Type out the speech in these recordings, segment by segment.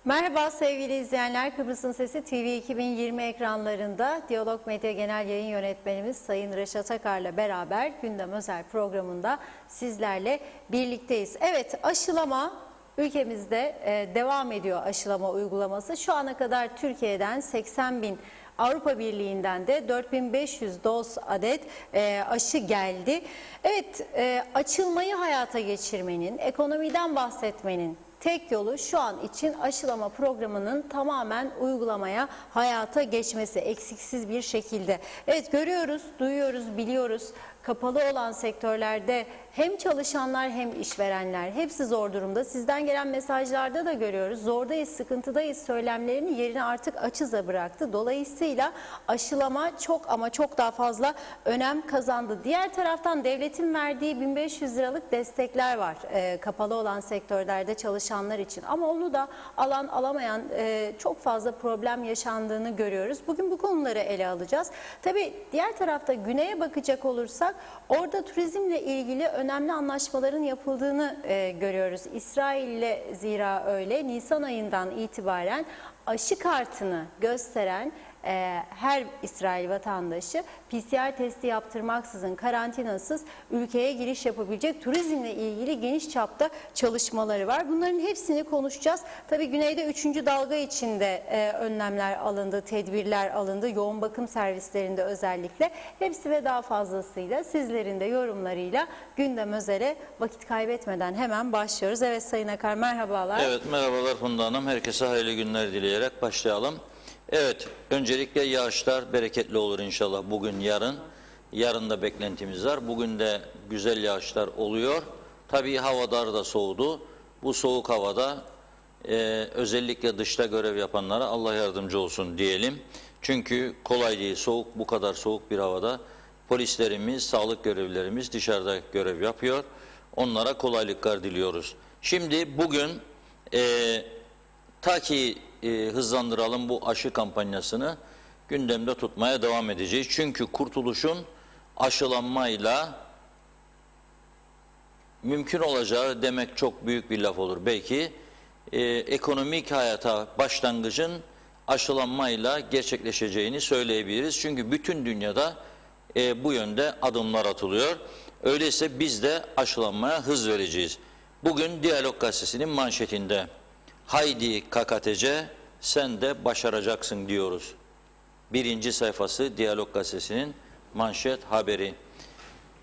Merhaba sevgili izleyenler, Kıbrıs'ın Sesi TV 2020 ekranlarında Diyalog Medya Genel Yayın Yönetmenimiz Sayın Reşat Akar'la beraber Gündem Özel programında sizlerle birlikteyiz. Evet, aşılama ülkemizde devam ediyor, aşılama uygulaması. Şu ana kadar Türkiye'den 80.000, Avrupa Birliği'nden de 4.500 doz adet aşı geldi. Evet, açılmayı hayata geçirmenin, ekonomiden bahsetmenin tek yolu şu an için aşılama programının tamamen uygulamaya, hayata geçmesi eksiksiz bir şekilde. Evet, görüyoruz, duyuyoruz, biliyoruz. Kapalı olan sektörlerde hem çalışanlar hem işverenler hepsi zor durumda. Sizden gelen mesajlarda da görüyoruz. Zordayız, sıkıntıdayız söylemlerini yerine artık açıza bıraktı. Dolayısıyla aşılama çok ama çok daha fazla önem kazandı. Diğer taraftan devletin verdiği 1.500 liralık destekler var kapalı olan sektörlerde çalışanlar için. Ama onu da alan alamayan çok fazla problem yaşandığını görüyoruz. Bugün bu konuları ele alacağız. Tabii diğer tarafta güneye bakacak olursak orada turizmle ilgili önemli anlaşmaların yapıldığını görüyoruz. İsrail'le zira öyle Nisan ayından itibaren aşı kartını gösteren her İsrail vatandaşı PCR testi yaptırmaksızın, karantinasız ülkeye giriş yapabilecek, turizmle ilgili geniş çapta çalışmaları var. Bunların hepsini konuşacağız. Tabii güneyde 3. dalga içinde önlemler alındı, tedbirler alındı. Yoğun bakım servislerinde özellikle. Hepsi ve daha fazlasıyla sizlerin de yorumlarıyla Gündem Özel'e vakit kaybetmeden hemen başlıyoruz. Evet Sayın Akar, merhabalar. Evet, merhabalar Funda Hanım. Herkese hayırlı günler dileyerek başlayalım. Evet, öncelikle yağışlar bereketli olur inşallah bugün, yarın. Yarın da beklentimiz var. Bugün de güzel yağışlar oluyor. Tabii havalar da soğudu. Bu soğuk havada özellikle dışta görev yapanlara Allah yardımcı olsun diyelim. Çünkü kolay değil, soğuk, bu kadar soğuk bir havada polislerimiz, sağlık görevlilerimiz dışarıda görev yapıyor. Onlara kolaylıklar diliyoruz. Şimdi bugün ta ki hızlandıralım bu aşı kampanyasını, gündemde tutmaya devam edeceğiz. Çünkü kurtuluşun aşılanmayla mümkün olacağı demek çok büyük bir laf olur. Belki ekonomik hayata başlangıcın aşılanmayla gerçekleşeceğini söyleyebiliriz. Çünkü bütün dünyada bu yönde adımlar atılıyor. Öyleyse biz de aşılanmaya hız vereceğiz. Bugün Diyalog Gazetesi'nin manşetinde "Haydi KKTC, sen de başaracaksın" diyoruz. Birinci sayfası Diyalog Gazetesi'nin manşet haberi.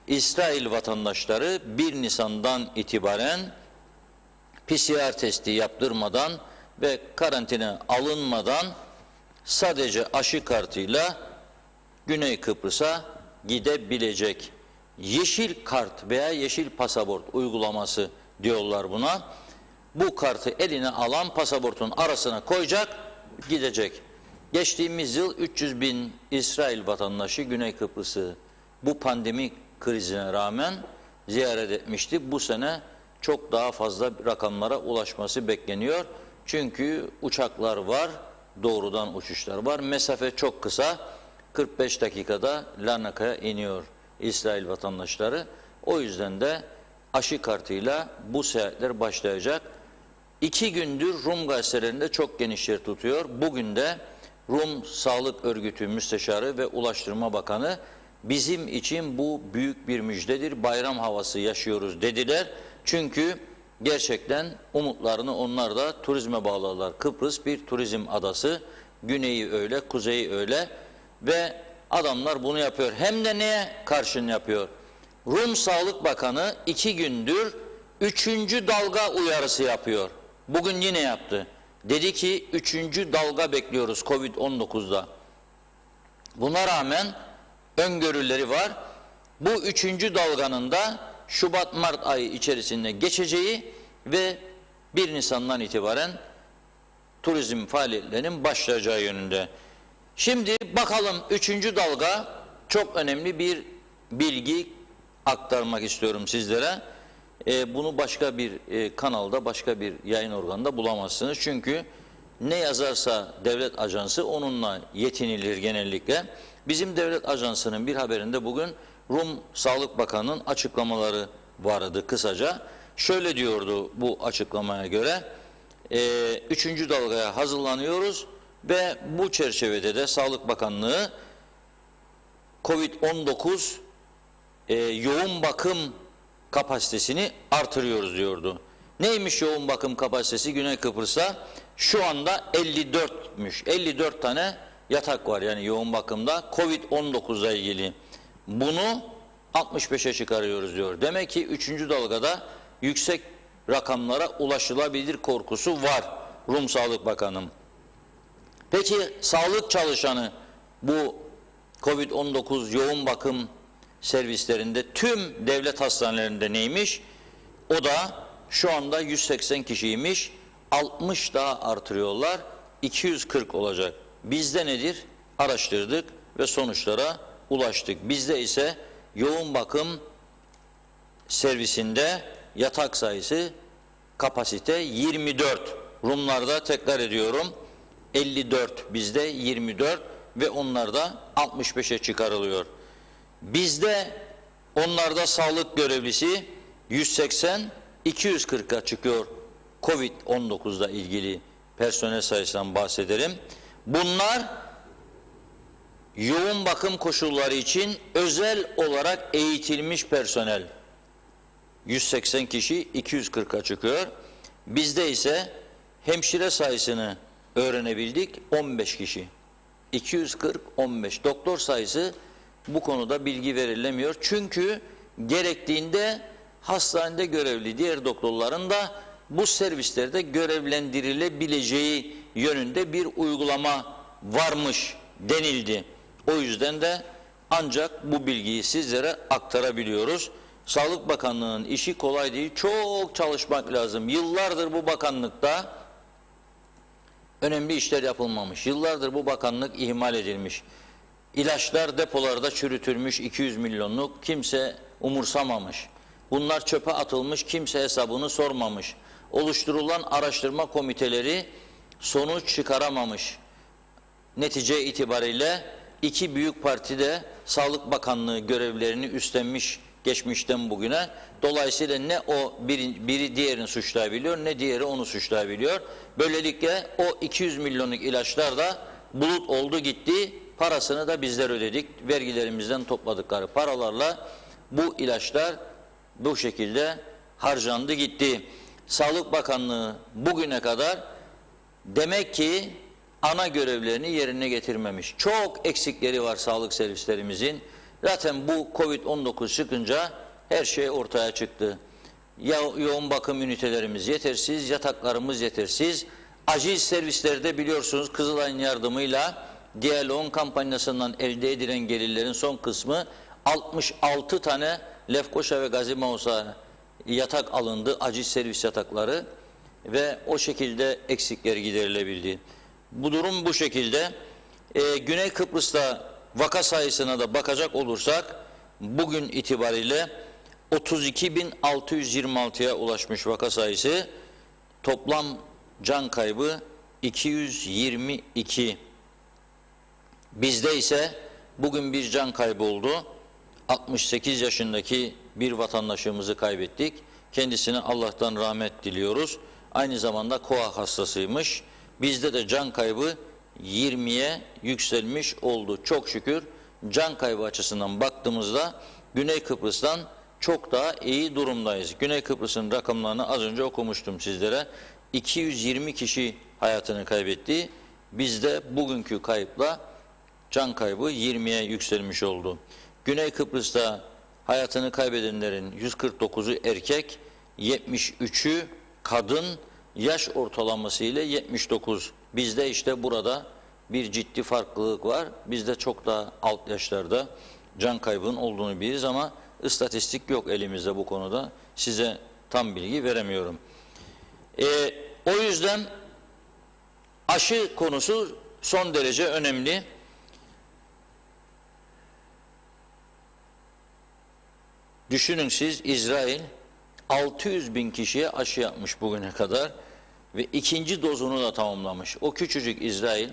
İsrail vatandaşları 1 Nisan'dan itibaren PCR testi yaptırmadan ve karantina alınmadan sadece aşı kartıyla Güney Kıbrıs'a gidebilecek. Yeşil kart veya yeşil pasaport uygulaması diyorlar buna. Bu kartı eline alan pasaportun arasına koyacak, gidecek. Geçtiğimiz yıl 300.000 İsrail vatandaşı Güney Kıbrıs'ı bu pandemi krizine rağmen ziyaret etmişti. Bu sene çok daha fazla rakamlara ulaşması bekleniyor. Çünkü uçaklar var, doğrudan uçuşlar var. Mesafe çok kısa, 45 dakikada Larnaka'ya iniyor İsrail vatandaşları. O yüzden de aşı kartıyla bu seyahatler başlayacak. 2 gündür Rum gazetelerinde çok geniş yer tutuyor. Bugün de Rum Sağlık Örgütü Müsteşarı ve Ulaştırma Bakanı bizim için bu büyük bir müjdedir, bayram havası yaşıyoruz dediler. Çünkü gerçekten umutlarını onlar da turizme bağladılar. Kıbrıs bir turizm adası, güneyi öyle, kuzeyi öyle ve adamlar bunu yapıyor. Hem de neye karşın yapıyor? Rum Sağlık Bakanı 2 gündür 3. dalga uyarısı yapıyor. Bugün yine yaptı. Dedi ki 3. dalga bekliyoruz Covid-19'da. Buna rağmen öngörüleri var. Bu 3. dalganın da Şubat-Mart ayı içerisinde geçeceği ve 1 Nisan'dan itibaren turizm faaliyetlerinin başlayacağı yönünde. Şimdi bakalım 3. dalga, çok önemli bir bilgi aktarmak istiyorum sizlere. Bunu başka bir kanalda, başka bir yayın organında bulamazsınız. Çünkü ne yazarsa devlet ajansı onunla yetinilir genellikle. Bizim devlet ajansının bir haberinde bugün Rum Sağlık Bakanı'nın açıklamaları vardı kısaca. Şöyle diyordu bu açıklamaya göre: 3. dalgaya hazırlanıyoruz ve bu çerçevede de Sağlık Bakanlığı COVID-19 yoğun bakım kapasitesini artırıyoruz diyordu. Neymiş yoğun bakım kapasitesi Güney Kıbrıs'ta? Şu anda 54'müş. 54 tane yatak var yani yoğun bakımda COVID-19 ile ilgili. Bunu 65'e çıkarıyoruz diyor. Demek ki 3. dalgada yüksek rakamlara ulaşılabilir korkusu var Rum Sağlık Bakanı. Peki sağlık çalışanı bu COVID-19 yoğun bakım servislerinde tüm devlet hastanelerinde neymiş? O da şu anda 180 kişiymiş. 60 daha artırıyorlar. 240 olacak. Bizde nedir? Araştırdık ve sonuçlara ulaştık. Bizde ise yoğun bakım servisinde yatak sayısı kapasite 24. Rumlarda tekrar ediyorum 54, bizde 24 ve onlarda 65'e çıkarılıyor. Bizde onlarda sağlık görevlisi 180, 240'a çıkıyor. Covid-19'da ilgili personel sayısından bahsederim. Bunlar yoğun bakım koşulları için özel olarak eğitilmiş personel. 180 kişi 240'a çıkıyor. Bizde ise hemşire sayısını öğrenebildik 15 kişi. 240 15. Doktor sayısı bu konuda bilgi verilemiyor. Çünkü gerektiğinde hastanede görevli diğer doktorların da bu servislerde görevlendirilebileceği yönünde bir uygulama varmış denildi. O yüzden de ancak bu bilgiyi sizlere aktarabiliyoruz. Sağlık Bakanlığı'nın işi kolay değil. Çok çalışmak lazım. Yıllardır bu bakanlıkta önemli işler yapılmamış. Yıllardır bu bakanlık ihmal edilmiş. İlaçlar depolarda çürütülmüş 200 milyonluk, kimse umursamamış. Bunlar çöpe atılmış, kimse hesabını sormamış. Oluşturulan araştırma komiteleri sonuç çıkaramamış. Netice itibariyle iki büyük parti de Sağlık Bakanlığı görevlerini üstlenmiş geçmişten bugüne. Dolayısıyla ne o biri diğerini suçlayabiliyor ne diğeri onu suçlayabiliyor. Böylelikle o 200 milyonluk ilaçlar da bulut oldu gitti. Parasını da bizler ödedik. Vergilerimizden topladıkları paralarla bu ilaçlar bu şekilde harcandı gitti. Sağlık Bakanlığı bugüne kadar demek ki ana görevlerini yerine getirmemiş. Çok eksikleri var sağlık servislerimizin. Zaten bu Covid-19 çıkınca her şey ortaya çıktı. Yoğun bakım ünitelerimiz yetersiz, yataklarımız yetersiz. Acil servislerde biliyorsunuz Kızılay'ın yardımıyla Diyalog'un kampanyasından elde edilen gelirlerin son kısmı 66 tane Lefkoşa ve Gazi Mausa yatak alındı, acil servis yatakları ve o şekilde eksikler giderilebildi. Bu durum bu şekilde. Güney Kıbrıs'ta vaka sayısına da bakacak olursak bugün itibariyle 32.626'ya ulaşmış vaka sayısı, toplam can kaybı 222. Bizde ise bugün bir can kaybı oldu. 68 yaşındaki bir vatandaşımızı kaybettik. Kendisine Allah'tan rahmet diliyoruz. Aynı zamanda koa hastasıymış. Bizde de can kaybı 20'ye yükselmiş oldu. Çok şükür can kaybı açısından baktığımızda Güney Kıbrıs'tan çok daha iyi durumdayız. Güney Kıbrıs'ın rakamlarını az önce okumuştum sizlere. 220 kişi hayatını kaybetti. Bizde bugünkü kayıpla can kaybı 20'ye yükselmiş oldu. Güney Kıbrıs'ta hayatını kaybedenlerin 149'u erkek, 73'ü kadın, yaş ortalaması ile 79. Bizde işte burada bir ciddi farklılık var. Bizde çok daha alt yaşlarda can kaybının olduğunu biliriz ama istatistik yok elimizde bu konuda. Size tam bilgi veremiyorum. O yüzden aşı konusu son derece önemli. Düşünün siz, İsrail 600 bin kişiye aşı yapmış bugüne kadar ve ikinci dozunu da tamamlamış. O küçücük İsrail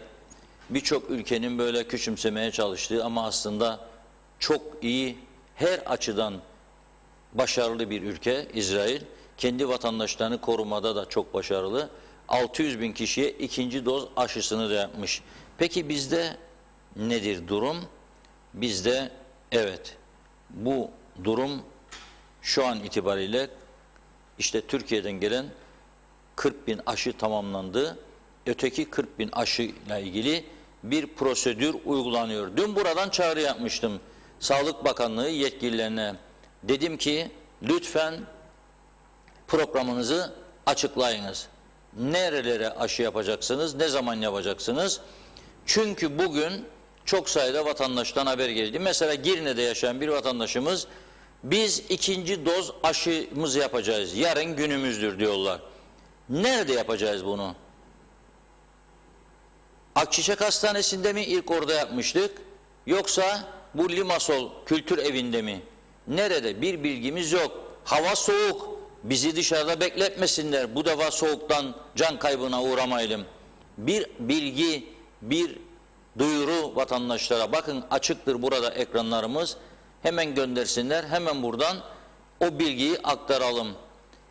birçok ülkenin böyle küçümsemeye çalıştığı ama aslında çok iyi, her açıdan başarılı bir ülke İsrail. Kendi vatandaşlarını korumada da çok başarılı. 600 bin kişiye ikinci doz aşısını da yapmış. Peki bizde nedir durum? Bizde evet bu durum şu an itibariyle işte Türkiye'den gelen 40 bin aşı tamamlandı. Öteki 40 bin aşıyla ilgili bir prosedür uygulanıyor. Dün buradan çağrı yapmıştım Sağlık Bakanlığı yetkililerine. Dedim ki lütfen programınızı açıklayınız. Nerelere aşı yapacaksınız, ne zaman yapacaksınız? Çünkü bugün çok sayıda vatandaştan haber geldi. Mesela Girne'de yaşayan bir vatandaşımız, biz ikinci doz aşımızı yapacağız, yarın günümüzdür diyorlar. Nerede yapacağız bunu? Akçiçek Hastanesi'nde mi ilk orada yapmıştık? Yoksa bu Limasol Kültür Evi'nde mi? Nerede? Bir bilgimiz yok. Hava soğuk. Bizi dışarıda bekletmesinler. Bu defa soğuktan can kaybına uğramayalım. Bir bilgi, bir duyuru vatandaşlara. Bakın açıktır burada ekranlarımız. Hemen göndersinler. Hemen buradan o bilgiyi aktaralım.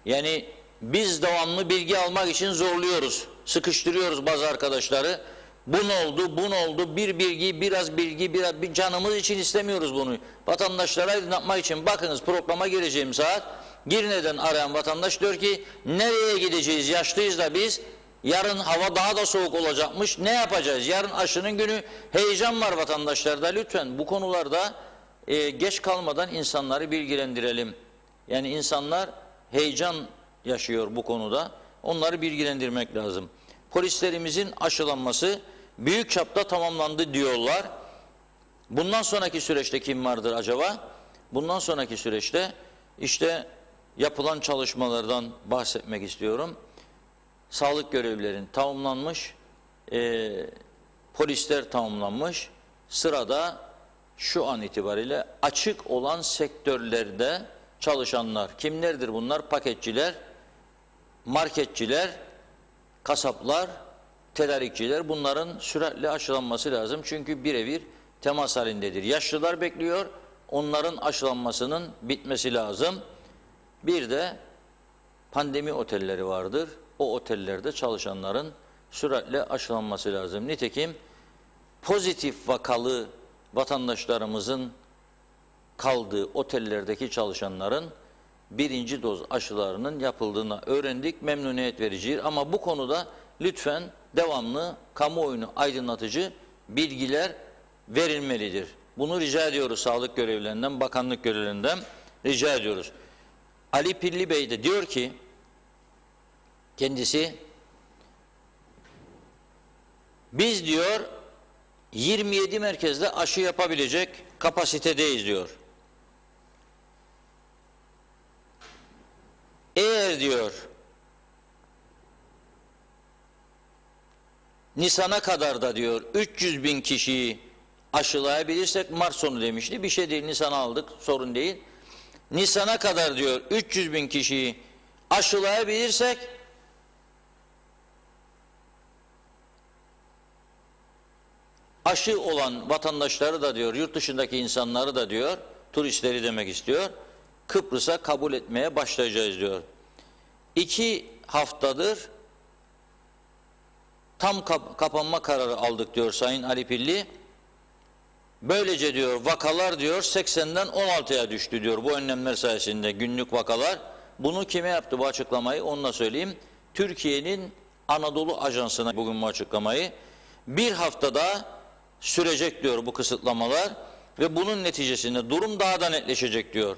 Yani biz devamlı bilgi almak için zorluyoruz. Sıkıştırıyoruz bazı arkadaşları. Bu ne oldu, bu ne oldu? Bir bilgi, biraz bilgi, bir canımız için istemiyoruz bunu. Vatandaşlara aydınlatmak için bakınız programa gireceğim saat. Girne'den arayan vatandaş diyor ki nereye gideceğiz? Yaşlıyız da biz. Yarın hava daha da soğuk olacakmış. Ne yapacağız? Yarın aşının günü, heyecan var vatandaşlarda. Lütfen bu konularda geç kalmadan insanları bilgilendirelim. Yani insanlar heyecan yaşıyor bu konuda. Onları bilgilendirmek lazım. Polislerimizin aşılanması büyük çapta tamamlandı diyorlar. Bundan sonraki süreçte kim vardır acaba? Bundan sonraki süreçte işte yapılan çalışmalardan bahsetmek istiyorum. Sağlık görevlilerin tamamlanmış, polisler tamamlanmış. Sırada şu an itibariyle açık olan sektörlerde çalışanlar. Kimlerdir bunlar? Paketçiler, marketçiler, kasaplar, tedarikçiler. Bunların süratle aşılanması lazım. Çünkü birebir temas halindedir. Yaşlılar bekliyor. Onların aşılanmasının bitmesi lazım. Bir de pandemi otelleri vardır. O otellerde çalışanların süratle aşılanması lazım. Nitekim pozitif vakalı vatandaşlarımızın kaldığı otellerdeki çalışanların birinci doz aşılarının yapıldığını öğrendik. Memnuniyet vericidir. Ama bu konuda lütfen devamlı kamuoyunu aydınlatıcı bilgiler verilmelidir. Bunu rica ediyoruz sağlık görevlilerinden, bakanlık görevlilerinden rica ediyoruz. Ali Pilli Bey de diyor ki kendisi biz diyor 27 merkezde aşı yapabilecek kapasitedeyiz diyor. Eğer diyor Nisan'a kadar da diyor 300 bin kişiyi aşılayabilirsek, Mart sonu demişti, bir şey değil, Nisan'a aldık, sorun değil. Nisan'a kadar diyor 300 bin kişiyi aşılayabilirsek aşı olan vatandaşları da diyor, yurt dışındaki insanları da diyor, turistleri demek istiyor, Kıbrıs'a kabul etmeye başlayacağız diyor. 2 haftadır tam kapanma kararı aldık diyor Sayın Ali Pilli. Böylece diyor vakalar diyor 80'den 16'ya düştü diyor bu önlemler sayesinde günlük vakalar. Bunu kime yaptı bu açıklamayı onu da söyleyeyim. Türkiye'nin Anadolu Ajansı'na bugün bu açıklamayı. Bir haftada sürecek diyor bu kısıtlamalar ve bunun neticesinde durum daha da netleşecek diyor.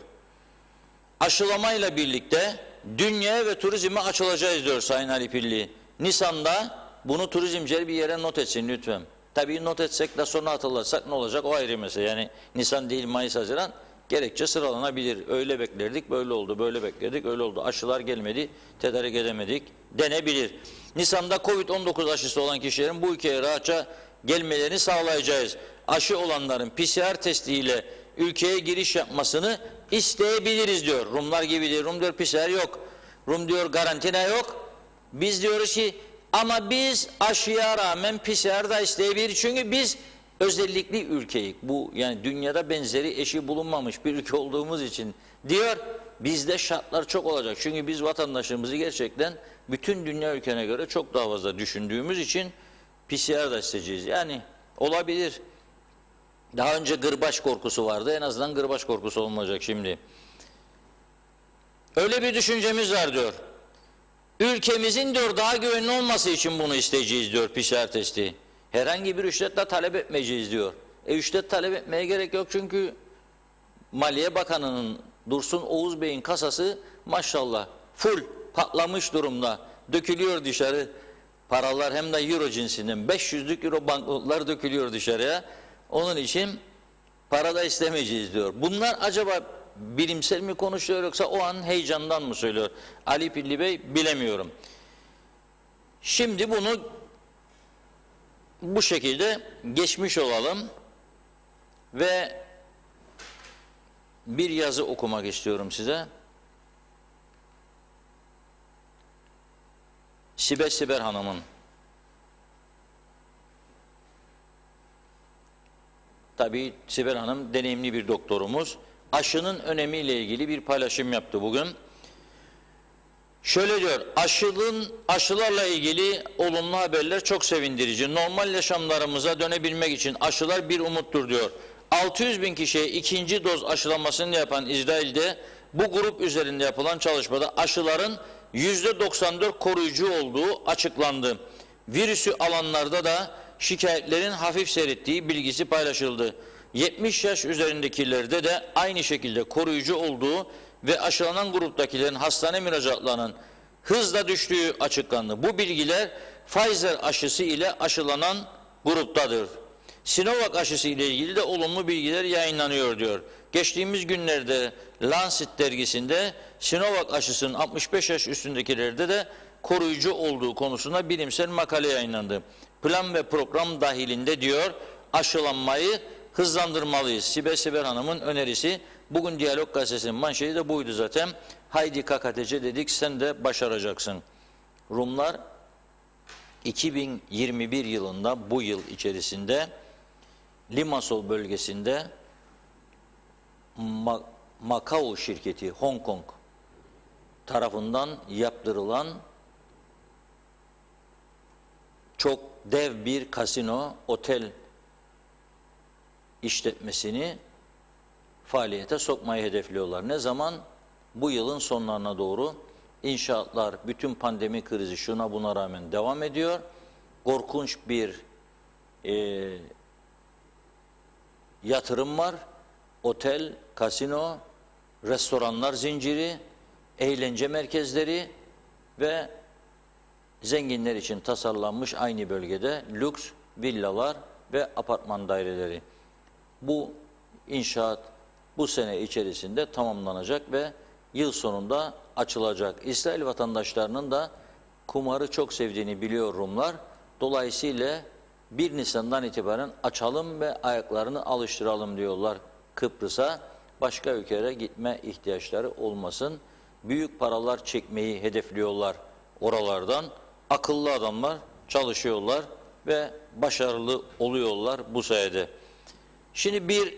Aşılamayla birlikte dünya ve turizme açılacağız diyor Sayın Ali Pilli. Nisan'da bunu turizmciler bir yere not etsin lütfen. Tabii not etsek de sonra hatırlatsak ne olacak o ayrı mesele. Yani Nisan değil Mayıs, Haziran gerekçe sıralanabilir. Öyle beklerdik böyle oldu, böyle bekledik öyle oldu. Aşılar gelmedi, tedarik edemedik denebilir. Nisan'da Covid-19 aşısı olan kişilerin bu ülkeye rahatça gelmelerini sağlayacağız. Aşı olanların PCR testiyle ülkeye giriş yapmasını isteyebiliriz diyor. Rumlar gibi değil. Rum diyor PCR yok. Rum diyor karantina yok. Biz diyoruz ki ama biz aşıya rağmen PCR da isteyebiliriz. Çünkü biz özellikli ülkeyiz. Bu yani dünyada benzeri eşi bulunmamış bir ülke olduğumuz için diyor. bizde şartlar çok olacak. Çünkü biz vatandaşlarımızı gerçekten bütün dünya ülkelerine göre çok daha fazla düşündüğümüz için PCR da isteyeceğiz. Yani olabilir. Daha önce gırbaç korkusu vardı. En azından gırbaç korkusu olmayacak şimdi. Öyle bir düşüncemiz var diyor. Ülkemizin diyor daha güvenli olması için bunu isteyeceğiz diyor PCR testi. Herhangi bir ücretle talep etmeyeceğiz diyor. Ücret talep etmeye gerek yok çünkü Maliye Bakanı'nın Dursun Oğuz Bey'in kasası maşallah full patlamış durumda. Dökülüyor dışarı paralar, hem de euro cinsinden 500'lük euro banknotlar dökülüyor dışarıya. Onun için para da istemeyeceğiz diyor. Bunlar acaba bilimsel mi konuşuyor yoksa o an heyecandan mı söylüyor Ali Pilli Bey, bilemiyorum. Şimdi bunu bu şekilde geçmiş olalım ve bir yazı okumak istiyorum size. Sibel Hanım'ın. Tabii Sibel Hanım deneyimli bir doktorumuz. Aşının önemiyle ilgili bir paylaşım yaptı bugün. Şöyle diyor, aşılarla ilgili olumlu haberler çok sevindirici. Normal yaşamlarımıza dönebilmek için aşılar bir umuttur diyor. 600 bin kişiye ikinci doz aşılamasını yapan İsrail'de bu grup üzerinde yapılan çalışmada aşıların %94 koruyucu olduğu açıklandı. Virüsü alanlarda da şikayetlerin hafif seyrettiği bilgisi paylaşıldı. 70 yaş üzerindekilerde de aynı şekilde koruyucu olduğu ve aşılanan gruptakilerin hastane müracaatlarının hızla düştüğü açıklandı. Bu bilgiler Pfizer aşısı ile aşılanan gruptadır. Sinovac aşısı ile ilgili de olumlu bilgiler yayınlanıyor diyor. Geçtiğimiz günlerde Lancet dergisinde Sinovac aşısının 65 yaş üstündekilerde de koruyucu olduğu konusunda bilimsel makale yayınlandı. Plan ve program dahilinde diyor aşılanmayı hızlandırmalıyız. Sibel Hanım'ın önerisi. Bugün Diyalog Gazetesi'nin manşeti de buydu zaten. Haydi KKTC dedik, sen de başaracaksın. Rumlar 2021 yılında, bu yıl içerisinde Limassol bölgesinde Macau şirketi Hong Kong tarafından yaptırılan çok dev bir kasino, otel işletmesini faaliyete sokmayı hedefliyorlar. Ne zaman? Bu yılın sonlarına doğru. İnşaatlar, bütün pandemi krizi şuna buna rağmen devam ediyor. Korkunç bir yatırım var. Otel, kasino, restoranlar zinciri, eğlence merkezleri ve zenginler için tasarlanmış aynı bölgede lüks villalar ve apartman daireleri. Bu inşaat bu sene içerisinde tamamlanacak ve yıl sonunda açılacak. İsrail vatandaşlarının da kumarı çok sevdiğini biliyor Rumlar. Dolayısıyla 1 Nisan'dan itibaren açalım ve ayaklarını alıştıralım diyorlar Kıbrıs'a. Başka ülkelere gitme ihtiyaçları olmasın. Büyük paralar çekmeyi hedefliyorlar oralardan. Akıllı adamlar çalışıyorlar ve başarılı oluyorlar bu sayede. Şimdi bir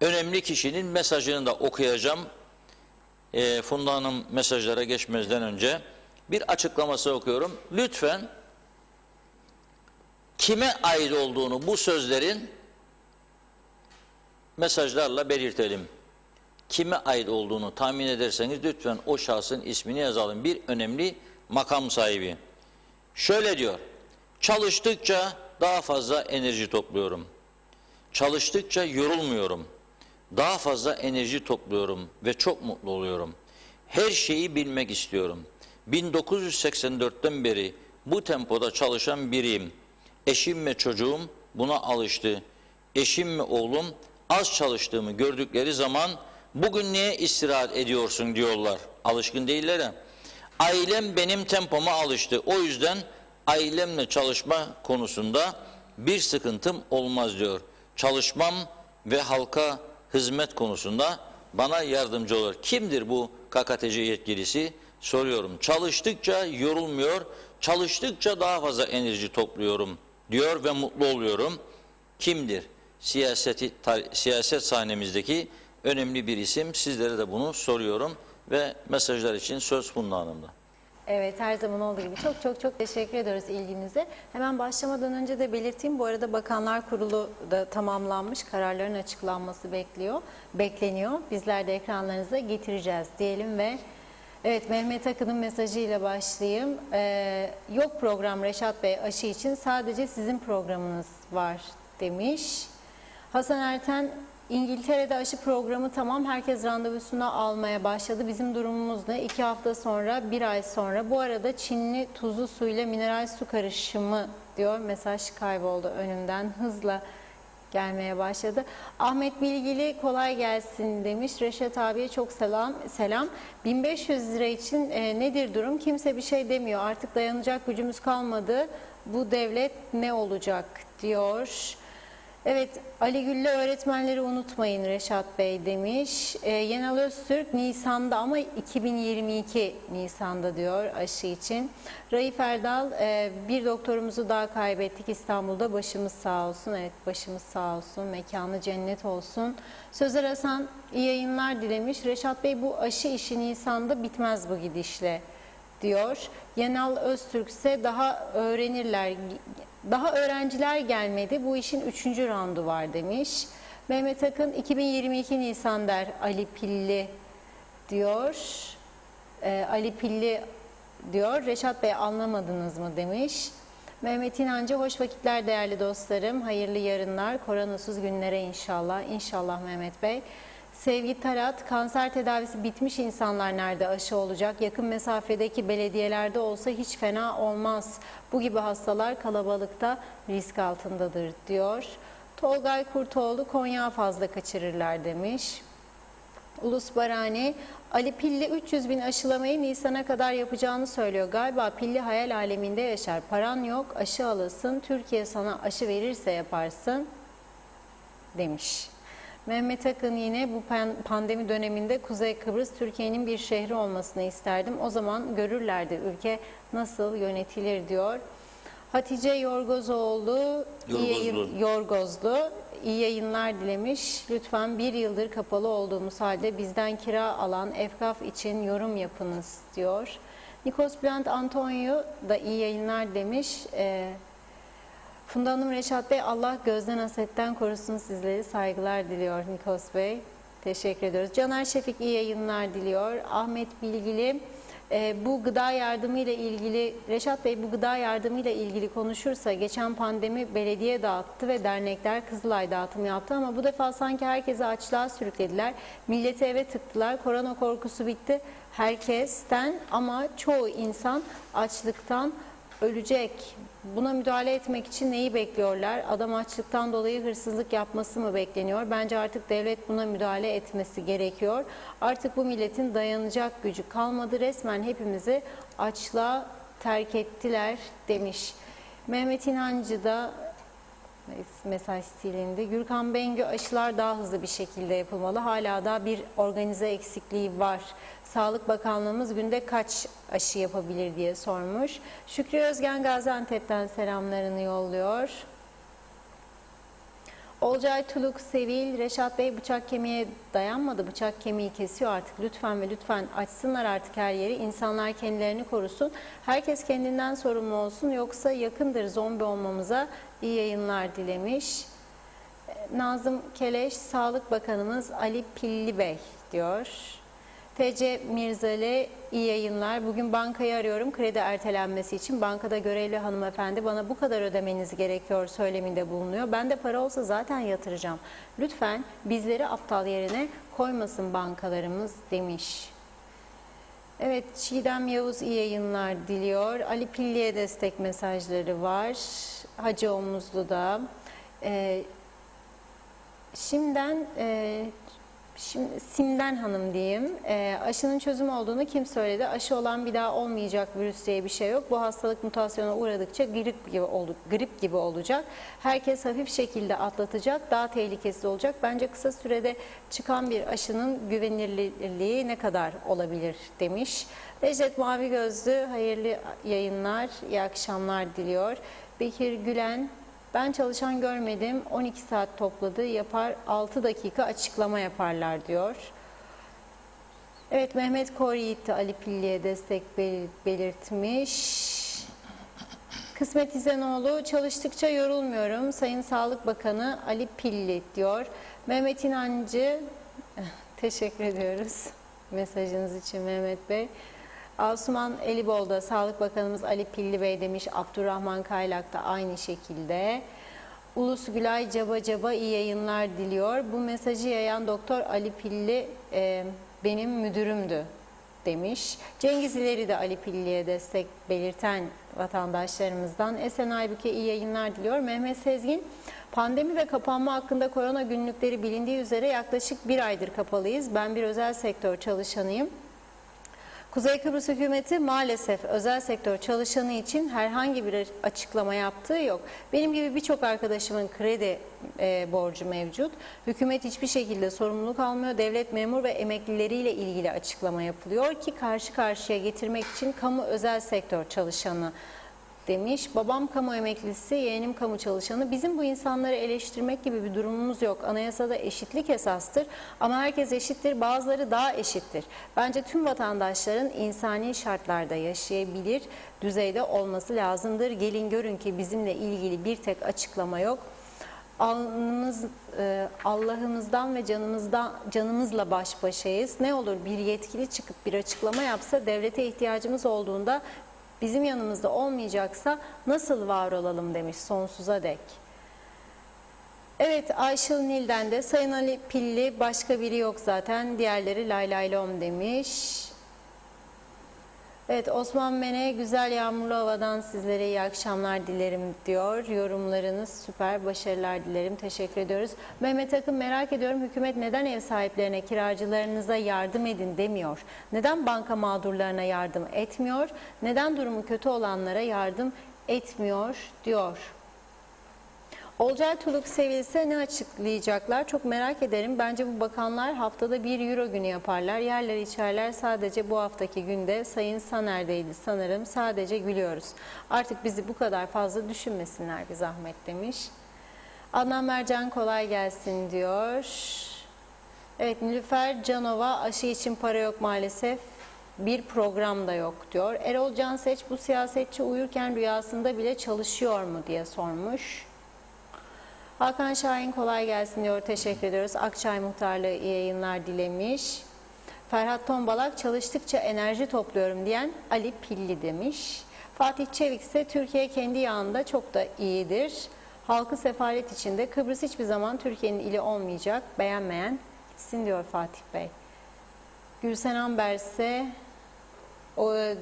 önemli kişinin mesajını da okuyacağım. Funda Hanım mesajlara geçmezden önce bir açıklaması okuyorum. Lütfen kime ait olduğunu bu sözlerin mesajlarla belirtelim. Kime ait olduğunu tahmin ederseniz lütfen o şahsın ismini yazalım. Bir önemli makam sahibi. Şöyle diyor. Çalıştıkça daha fazla enerji topluyorum. Çalıştıkça yorulmuyorum. Daha fazla enerji topluyorum ve çok mutlu oluyorum. Her şeyi bilmek istiyorum. 1984'ten beri bu tempoda çalışan biriyim. Eşim ve çocuğum buna alıştı. Eşim ve oğlum az çalıştığımı gördükleri zaman bugün niye istirahat ediyorsun diyorlar. Alışkın değiller ya. Ailem benim tempoma alıştı. O yüzden ailemle çalışma konusunda bir sıkıntım olmaz diyor. Çalışmam ve halka hizmet konusunda bana yardımcı olur. Kimdir bu KKTC yetkilisi? Soruyorum. Çalıştıkça yorulmuyor, çalıştıkça daha fazla enerji topluyorum diyor ve mutlu oluyorum. Kimdir? siyaset sahnemizdeki önemli bir isim. Sizlere de bunu soruyorum ve mesajlar için söz Funda Hanım'da. Evet, her zaman olduğu gibi çok teşekkür ediyoruz ilginize. Hemen başlamadan önce de belirteyim. Bu arada Bakanlar Kurulu da tamamlanmış. Kararların açıklanması bekleniyor. Bizler de ekranlarınıza getireceğiz diyelim ve evet, Mehmet Akın'ın mesajıyla başlayayım. Yok program Reşat Bey, aşı için sadece sizin programınız var demiş. Hasan Erten, İngiltere'de aşı programı tamam, herkes randevusunu almaya başladı. Bizim durumumuz ne? 2 hafta sonra, 1 ay sonra. Bu arada Çinli tuzlu suyla mineral su karışımı diyor. Mesaj kayboldu önümden, hızla gelmeye başladı. Ahmet Bilgili kolay gelsin demiş. Reşat abiye çok selam. 1500 lira için nedir durum? Kimse bir şey demiyor. Artık dayanacak gücümüz kalmadı. Bu devlet ne olacak diyor. Evet, Ali Güllü öğretmenleri unutmayın Reşat Bey demiş. Yenal Öztürk Nisan'da ama 2022 Nisan'da diyor aşı için. Raif Erdal, bir doktorumuzu daha kaybettik İstanbul'da, başımız sağ olsun. Evet, başımız sağ olsun, mekanı cennet olsun. Sözer Hasan iyi yayınlar dilemiş. Reşat Bey, bu aşı işi Nisan'da bitmez bu gidişle diyor. Yenal Öztürk ise daha öğrenciler gelmedi. Bu işin 3. roundu var demiş. Mehmet Akın 2022 Nisan der Ali Pilli diyor. Ali Pilli diyor. Reşat Bey anlamadınız mı demiş. Mehmet İnancı hoş vakitler değerli dostlarım. Hayırlı yarınlar. Koronasız günlere inşallah. İnşallah Mehmet Bey. Sevgi Tarat, kanser tedavisi bitmiş insanlar nerede aşı olacak? Yakın mesafedeki belediyelerde olsa hiç fena olmaz. Bu gibi hastalar kalabalıkta risk altındadır diyor. Tolgay Kurtoğlu, Konya fazla kaçırırlar demiş. Ulus Barani, Ali Pilli 300 bin aşılamayı Nisan'a kadar yapacağını söylüyor. Galiba Pilli hayal aleminde yaşar. Paran yok, aşı alasın. Türkiye sana aşı verirse yaparsın demiş. Mehmet Akın yine bu pandemi döneminde Kuzey Kıbrıs Türkiye'nin bir şehri olmasını isterdim. O zaman görürlerdi ülke nasıl yönetilir diyor. Hatice Yorgozlu, iyi yayınlar dilemiş. Lütfen 1 yıldır kapalı olduğumuz halde bizden kira alan Efkaf için yorum yapınız diyor. Nikos Bülent Antonio da iyi yayınlar demiş. Funda Hanım, Reşat Bey, Allah gözden hasetten korusun sizleri, saygılar diliyor Nikos Bey. Teşekkür ediyoruz. Caner Şefik iyi yayınlar diliyor. Ahmet Bilgili, bu gıda yardımı ile ilgili, Reşat Bey bu gıda yardımı ile ilgili konuşursa geçen pandemi belediye dağıttı ve dernekler Kızılay dağıtımı yaptı ama bu defa sanki herkesi açlığa sürüklediler. Milleti eve tıktılar. Korona korkusu bitti herkesten ama çoğu insan açlıktan ölecek. Buna müdahale etmek için neyi bekliyorlar? Adam açlıktan dolayı hırsızlık yapması mı bekleniyor? Bence artık devlet buna müdahale etmesi gerekiyor. Artık bu milletin dayanacak gücü kalmadı. Resmen hepimizi açlığa terk ettiler demiş. Mehmet İnancı da mesaj silindi. Gürkan Bengü, aşılar daha hızlı bir şekilde yapılmalı. Hala da bir organize eksikliği var. Sağlık Bakanlığımız günde kaç aşı yapabilir diye sormuş. Şükrü Özgen Gaziantep'ten selamlarını yolluyor. Olcay Tuluk Sevil, Reşat Bey bıçak kemiğe dayanmadı. Bıçak kemiği kesiyor artık. Lütfen ve lütfen açsınlar artık her yeri. İnsanlar kendilerini korusun. Herkes kendinden sorumlu olsun. Yoksa yakındır zombi olmamıza. İyi yayınlar dilemiş. Nazım Keleş, Sağlık Bakanımız Ali Pilli Bey diyor. TC Mirzali, iyi yayınlar. Bugün bankayı arıyorum kredi ertelenmesi için. Bankada görevli hanımefendi bana bu kadar ödemeniz gerekiyor söyleminde bulunuyor. Ben de para olsa zaten yatıracağım. Lütfen bizleri aptal yerine koymasın bankalarımız demiş. Evet, Çiğdem Yavuz iyi yayınlar diliyor. Ali Pilli'ye destek mesajları var. Hacı Omuzlu'da. Şimdi Simden Hanım diyeyim. Aşının çözüm olduğunu kim söyledi? Aşı olan bir daha olmayacak virüs diye bir şey yok. Bu hastalık mutasyona uğradıkça grip gibi olacak. Herkes hafif şekilde atlatacak. Daha tehlikesiz olacak. Bence kısa sürede çıkan bir aşının güvenilirliği ne kadar olabilir demiş. Necdet Mavi Gözlü hayırlı yayınlar, iyi akşamlar diliyor. Bekir Gülen, Ben çalışan görmedim. 12 saat topladı. Yapar 6 dakika açıklama yaparlar diyor. Evet, Mehmet Kor Yiğit de Ali Pilli'ye destek belirtmiş. Kısmet İzenoğlu, çalıştıkça yorulmuyorum. Sayın Sağlık Bakanı Ali Pilli diyor. Mehmet İnancı, teşekkür ediyoruz mesajınız için Mehmet Bey. Asuman Elibol da Sağlık Bakanımız Ali Pilli Bey demiş. Abdurrahman Kaylak da aynı şekilde. Ulus Gülay Caba Caba iyi yayınlar diliyor. Bu mesajı yayan Doktor Ali Pilli benim müdürümdü demiş. Cengiz İleri de Ali Pilli'ye destek belirten vatandaşlarımızdan. Esen Aybüke iyi yayınlar diliyor. Mehmet Sezgin, pandemi ve kapanma hakkında korona günlükleri bilindiği üzere yaklaşık bir aydır kapalıyız. Ben bir özel sektör çalışanıyım. Kuzey Kıbrıs hükümeti maalesef özel sektör çalışanı için herhangi bir açıklama yaptığı yok. Benim gibi birçok arkadaşımın kredi borcu mevcut. Hükümet hiçbir şekilde sorumluluk almıyor. Devlet memur ve emeklileriyle ilgili açıklama yapılıyor ki karşı karşıya getirmek için kamu özel sektör çalışanı demiş. Babam kamu emeklisi, yeğenim kamu çalışanı. Bizim bu insanları eleştirmek gibi bir durumumuz yok. Anayasada eşitlik esastır ama herkes eşittir, bazıları daha eşittir. Bence tüm vatandaşların insani şartlarda yaşayabilir düzeyde olması lazımdır. Gelin görün ki bizimle ilgili bir tek açıklama yok. Allah'ımızdan ve canımızla baş başayız. Ne olur bir yetkili çıkıp bir açıklama yapsa, devlete ihtiyacımız olduğunda bizim yanımızda olmayacaksa nasıl var olalım demiş sonsuza dek. Evet, Ayşıl Nil'den de Sayın Ali Pilli başka biri yok zaten, diğerleri lay lay lom demiş. Evet, Osman Mene güzel yağmurlu havadan sizlere iyi akşamlar dilerim diyor. Yorumlarınız süper, başarılar dilerim. Teşekkür ediyoruz. Mehmet Akın, merak ediyorum hükümet neden ev sahiplerine, kiracılarınıza yardım edin demiyor? Neden banka mağdurlarına yardım etmiyor? Neden durumu kötü olanlara yardım etmiyor diyor. Olcay Tuluk sevilse ne açıklayacaklar? Çok merak ederim. Bence bu bakanlar haftada bir euro günü yaparlar. Yerler içerler, sadece bu haftaki günde Sayın Saner'deydi sanırım. Sadece gülüyoruz. Artık bizi bu kadar fazla düşünmesinler bir zahmet demiş. Adnan Mercan kolay gelsin diyor. Evet, Nilüfer Canova, aşı için para yok maalesef. Bir program da yok diyor. Erol Canseç, bu siyasetçi uyurken rüyasında bile çalışıyor mu diye sormuş. Hakan Şahin kolay gelsin diyor. Teşekkür ediyoruz. Akçay Muhtarlığı iyi yayınlar dilemiş. Ferhat Tombalak, çalıştıkça enerji topluyorum diyen Ali Pilli demiş. Fatih Çevik ise Türkiye kendi yağında çok da iyidir. Halkı sefalet içinde, Kıbrıs hiçbir zaman Türkiye'nin ili olmayacak. Beğenmeyen gitsin diyor Fatih Bey. Gülsen Amber ise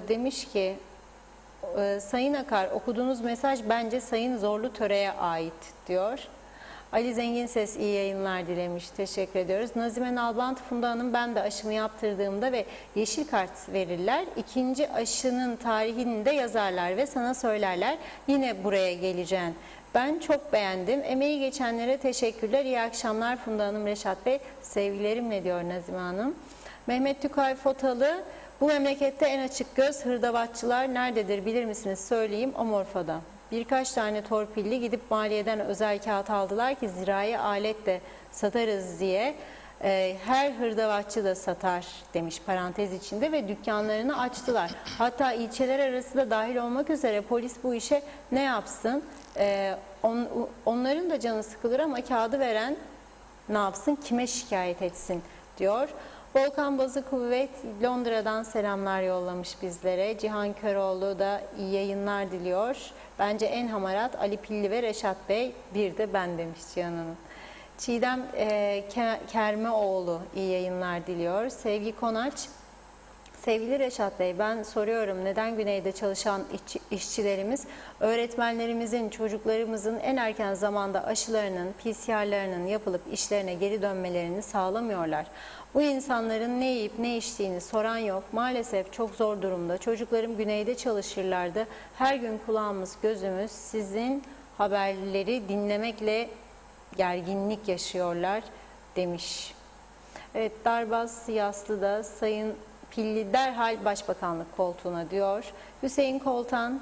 demiş ki Sayın Akar, okuduğunuz mesaj bence Sayın Zorlu Töre'ye ait diyor. Ali Zengin Ses iyi yayınlar dilemiş. Teşekkür ediyoruz. Nazime Nalbant, Funda Hanım, ben de aşımı yaptırdığımda ve yeşil kart verirler. İkinci aşının tarihini de yazarlar ve sana söylerler. Yine buraya geleceğim. Ben çok beğendim. Emeği geçenlere teşekkürler. İyi akşamlar Funda Hanım, Reşat Bey. Sevgilerimle diyor Nazime Hanım. Mehmet Tükay Fotalı, bu memlekette en açık göz hırdavatçılar nerededir bilir misiniz? Söyleyeyim, Amorfa'da. Birkaç tane torpilli gidip maliyeden özel kağıt aldılar ki zirai alet de satarız diye. Her hırdavatçı da satar demiş parantez içinde ve dükkanlarını açtılar. Hatta ilçeler arası da dahil olmak üzere polis bu işe ne yapsın? Onların da canı sıkılır ama kağıdı veren ne yapsın? Kime şikayet etsin diyor. Volkan Bazı Kuvvet Londra'dan selamlar yollamış bizlere. Cihan Köroğlu da iyi yayınlar diliyor. Bence en hamarat Ali Pilli ve Reşat Bey, bir de ben demiş Cihan Hanım. Çiğdem Kermeoğlu iyi yayınlar diliyor. Sevgi Konaç, sevgili Reşat Bey, ben soruyorum neden Güney'de çalışan işçilerimiz öğretmenlerimizin, çocuklarımızın en erken zamanda aşılarının, PCR'larının yapılıp işlerine geri dönmelerini sağlamıyorlar? Bu insanların ne yiyip ne içtiğini soran yok. Maalesef çok zor durumda. Çocuklarım Güney'de çalışırlardı. Her gün kulağımız, gözümüz sizin haberleri dinlemekle gerginlik yaşıyorlar demiş. Evet, Darbaz Yaslı da Sayın Pilli derhal Başbakanlık koltuğuna diyor. Hüseyin Koltan,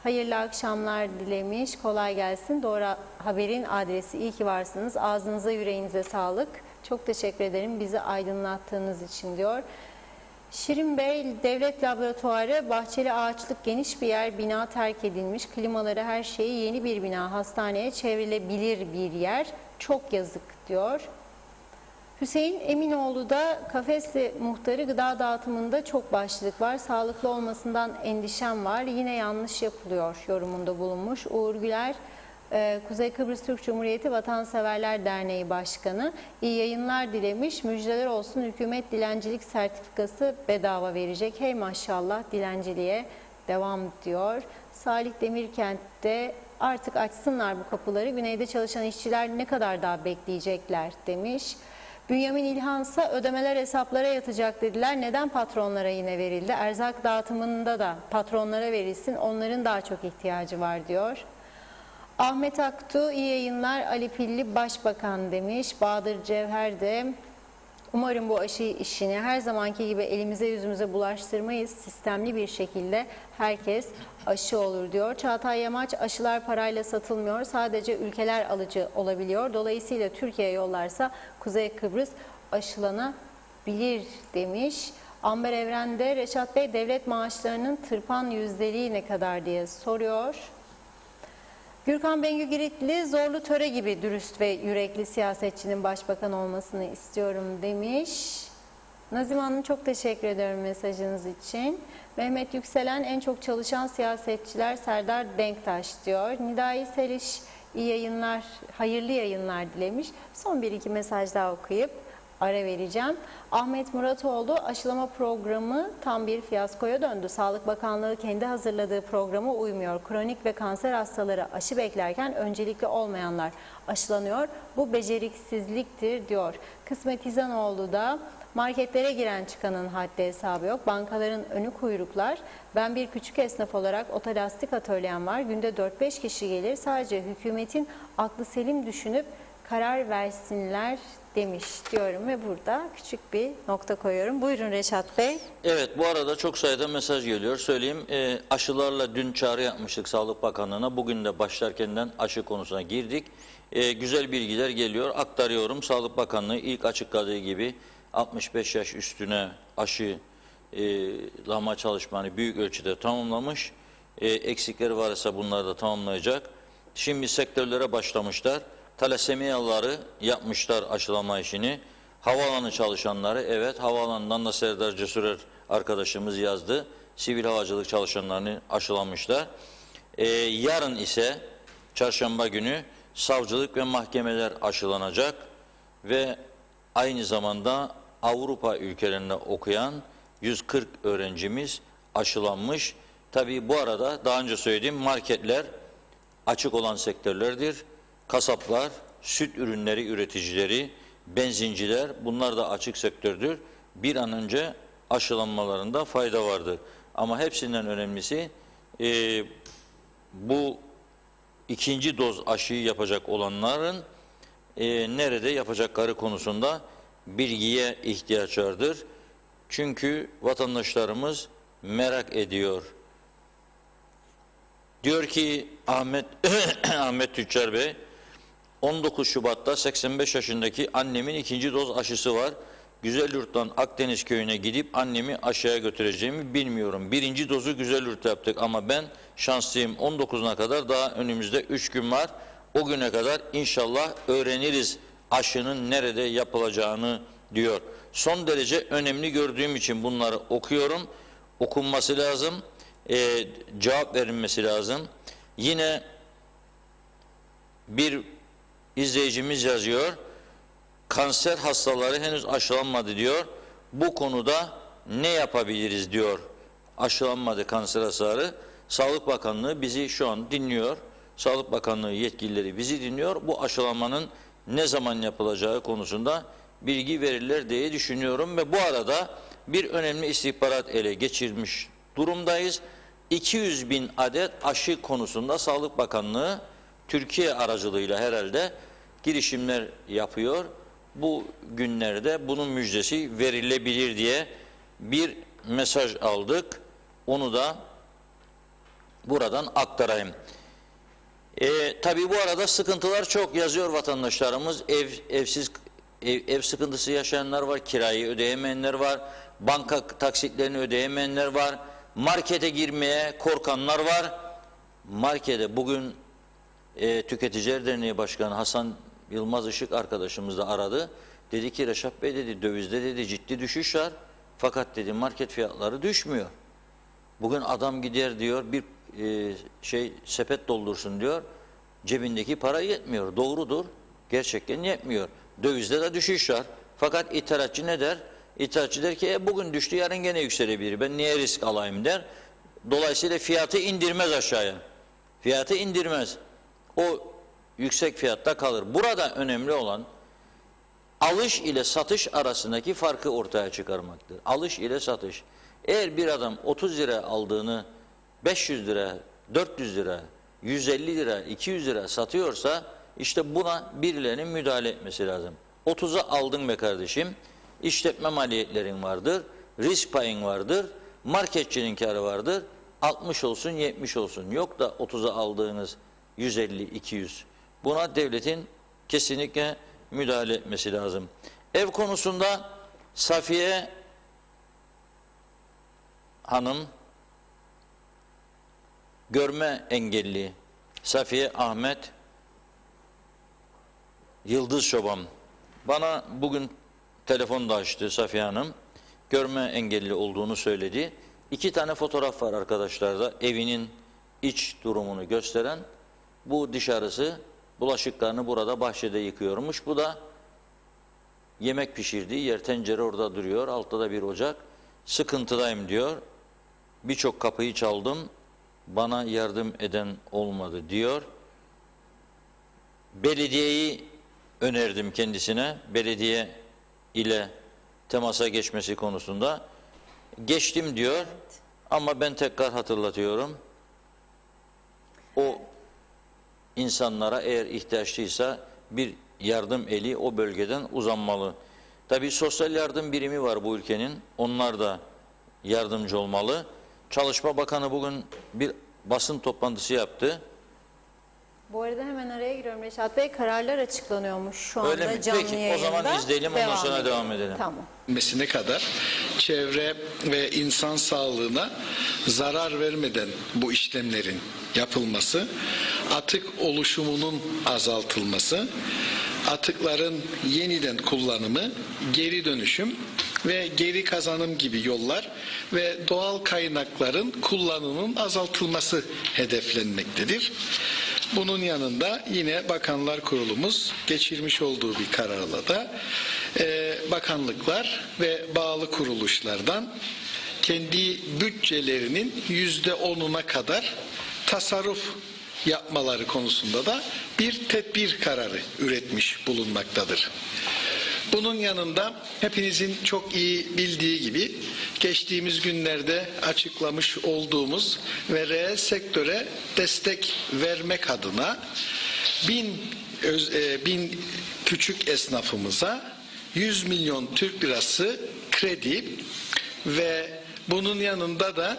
Hayırlı akşamlar dilemiş. Kolay gelsin. Doğru Haber'in adresi. İyi ki varsınız. Ağzınıza yüreğinize sağlık. Çok teşekkür ederim bizi aydınlattığınız için diyor. Şirin Bey, Devlet Laboratuvarı, bahçeli ağaçlık geniş bir yer, bina terk edilmiş. Klimaları her şeyi yeni bir bina, hastaneye çevrilebilir bir yer. Çok yazık diyor. Hüseyin Eminoğlu da Kafesli muhtarı gıda dağıtımında çok başlık var. Sağlıklı olmasından endişem var. Yine yanlış yapılıyor yorumunda bulunmuş. Uğur Güler, Kuzey Kıbrıs Türk Cumhuriyeti Vatanseverler Derneği Başkanı iyi yayınlar dilemiş. Müjdeler olsun, hükümet dilencilik sertifikası bedava verecek. Hey maşallah, dilenciliğe devam diyor. Salih Demirkent'te artık açsınlar bu kapıları. Güneyde çalışan işçiler ne kadar daha bekleyecekler demiş. Bünyamin İlhansa ödemeler hesaplara yatacak dediler. Neden patronlara yine verildi? Erzak dağıtımında da patronlara verilsin. Onların daha çok ihtiyacı var diyor. Ahmet Aktu iyi yayınlar, Ali Pilli Başbakan demiş. Bahadır Cevher de umarım bu aşı işini her zamanki gibi elimize yüzümüze bulaştırmayız. Sistemli bir şekilde herkes aşı olur diyor. Çağatay Yamaç, aşılar parayla satılmıyor. Sadece ülkeler alıcı olabiliyor. Dolayısıyla Türkiye yollarsa Kuzey Kıbrıs aşılanabilir demiş. Amber Evren'de Reşat Bey, devlet maaşlarının tırpan yüzdeliği ne kadar diye soruyor. Gürkan Bengü Giritli, zorlu töre gibi dürüst ve yürekli siyasetçinin başbakan olmasını istiyorum demiş. Nazım Hanım, çok teşekkür ediyorum mesajınız için. Mehmet Yükselen, en çok çalışan siyasetçiler Serdar Denktaş diyor. Nidai Seliş, iyi yayınlar, hayırlı yayınlar dilemiş. Son bir iki mesaj daha okuyup ara vereceğim. Ahmet Muratoğlu, aşılama programı tam bir fiyaskoya döndü. Sağlık Bakanlığı kendi hazırladığı programa uymuyor. Kronik ve kanser hastaları aşı beklerken öncelikli olmayanlar aşılanıyor. Bu beceriksizliktir diyor. Kısmet İzanoğlu da marketlere giren çıkanın haddi hesabı yok. Bankaların önü kuyruklar. Ben bir küçük esnaf olarak otolastik atölyem var. Günde 4-5 kişi gelir. Sadece hükümetin aklı selim düşünüp karar versinler demiş diyorum ve burada küçük bir nokta koyuyorum. Buyurun Reşat Bey. Evet, bu arada çok sayıda mesaj geliyor. Söyleyeyim, aşılarla dün çağrı yapmıştık Sağlık Bakanlığı'na. Bugün de başlarkenden aşı konusuna girdik. Güzel bilgiler geliyor, aktarıyorum. Sağlık Bakanlığı ilk açıkladığı gibi 65 yaş üstüne aşılama çalışmalarını büyük ölçüde tamamlamış. Eksikleri varsa bunları da tamamlayacak. Şimdi sektörlere başlamışlar. Talasemiyalıları yapmışlar aşılama işini. Havaalanı çalışanları, evet, havaalanından da Serdar Cesurer arkadaşımız yazdı. Sivil havacılık çalışanlarını aşılamışlar. Yarın ise çarşamba günü savcılık ve mahkemeler aşılanacak ve aynı zamanda Avrupa ülkelerinde okuyan 140 öğrencimiz aşılanmış. Tabii bu arada daha önce söylediğim marketler açık olan sektörlerdir. Kasaplar, süt ürünleri üreticileri, benzinciler, bunlar da açık sektördür. Bir an önce aşılanmalarında fayda vardır. Ama hepsinden önemlisi bu ikinci doz aşıyı yapacak olanların nerede yapacakları konusunda bilgiye ihtiyaç vardır. Çünkü vatandaşlarımız merak ediyor. Diyor ki Ahmet Tüccar Bey, 19 Şubat'ta 85 yaşındaki annemin ikinci doz aşısı var. Güzelyurt'tan Akdeniz köyüne gidip annemi aşıya götüreceğimi bilmiyorum. Birinci dozu Güzelyurt'ta yaptık ama ben şanslıyım. 19'una kadar daha önümüzde 3 gün var. O güne kadar inşallah öğreniriz aşının nerede yapılacağını diyor. Son derece önemli gördüğüm için bunları okuyorum. Okunması lazım. Cevap verilmesi lazım. Yine bir izleyicimiz yazıyor. Kanser hastaları henüz aşılanmadı diyor. Bu konuda ne yapabiliriz diyor. Aşılanmadı kanser hastaları. Sağlık Bakanlığı bizi şu an dinliyor. Sağlık Bakanlığı yetkilileri bizi dinliyor. Bu aşılamanın ne zaman yapılacağı konusunda bilgi verirler diye düşünüyorum ve bu arada bir önemli istihbarat ele geçirmiş durumdayız. 200 bin adet aşı konusunda Sağlık Bakanlığı Türkiye aracılığıyla herhalde girişimler yapıyor. Bu günlerde bunun müjdesi verilebilir diye bir mesaj aldık. Onu da buradan aktarayım. Tabii bu arada sıkıntılar çok, yazıyor vatandaşlarımız. Ev sıkıntısı yaşayanlar var, kirayı ödeyemeyenler var, banka taksitlerini ödeyemeyenler var, markete girmeye korkanlar var. Markete bugün Tüketiciler Derneği Başkanı Hasan Yılmaz Işık arkadaşımız da aradı. Dedi ki Reşat Bey dedi, dövizde dedi ciddi düşüş var. Fakat dedi market fiyatları düşmüyor. Bugün adam gider diyor bir sepet doldursun diyor. Cebindeki para yetmiyor. Doğrudur. Gerçekten yetmiyor. Dövizde de düşüş var. Fakat ithalatçı ne der? İthalatçı der ki bugün düştü, yarın gene yükselebilir. Ben niye risk alayım der. Dolayısıyla fiyatı indirmez aşağıya. Fiyatı indirmez. O yüksek fiyatta kalır. Burada önemli olan alış ile satış arasındaki farkı ortaya çıkarmaktır. Alış ile satış. Eğer bir adam 30 lira aldığını 500 lira, 400 lira, 150 lira, 200 lira satıyorsa işte buna birilerinin müdahale etmesi lazım. 30'a aldın be kardeşim, işletme maliyetlerin vardır, risk payın vardır, marketçinin karı vardır, 60 olsun 70 olsun. Yok da 30'a aldığınız 150, 200. Buna devletin kesinlikle müdahale etmesi lazım. Ev konusunda Safiye Hanım, görme engelli Safiye Ahmet Yıldız Çoban bana bugün telefonda açtı. Safiye Hanım görme engelli olduğunu söyledi. 2 tane fotoğraf var arkadaşlarda, evinin iç durumunu gösteren. Bu dışarısı, bulaşıklarını burada bahçede yıkıyormuş. Bu da yemek pişirdiği yer, tencere orada duruyor. Altta da bir ocak. Sıkıntıdayım diyor. Birçok kapıyı çaldım. Bana yardım eden olmadı diyor. Belediyeyi önerdim kendisine. Belediye ile temasa geçmesi konusunda. Geçtim diyor. Evet. Ama ben tekrar hatırlatıyorum. O insanlara eğer ihtiyaçlıysa bir yardım eli o bölgeden uzanmalı. Tabii sosyal yardım birimi var bu ülkenin. Onlar da yardımcı olmalı. Çalışma Bakanı bugün bir basın toplantısı yaptı. Bu arada hemen araya giriyorum Reşat Bey. Kararlar açıklanıyormuş şu anda Öyle mi? canlı Peki, yayında. o zaman izleyelim, ondan sonra devam edelim. Tamam. Ne kadar çevre ve insan sağlığına zarar vermeden bu işlemlerin yapılması, atık oluşumunun azaltılması, atıkların yeniden kullanımı, geri dönüşüm ve geri kazanım gibi yollar ve doğal kaynakların kullanımının azaltılması hedeflenmektedir. Bunun yanında yine Bakanlar Kurulumuz geçirmiş olduğu bir kararla da bakanlıklar ve bağlı kuruluşlardan kendi bütçelerinin %10'una kadar tasarruf yapmaları konusunda da bir tedbir kararı üretmiş bulunmaktadır. Bunun yanında hepinizin çok iyi bildiği gibi geçtiğimiz günlerde açıklamış olduğumuz ve reel sektöre destek vermek adına bin küçük esnafımıza 100 milyon Türk lirası kredi ve bunun yanında da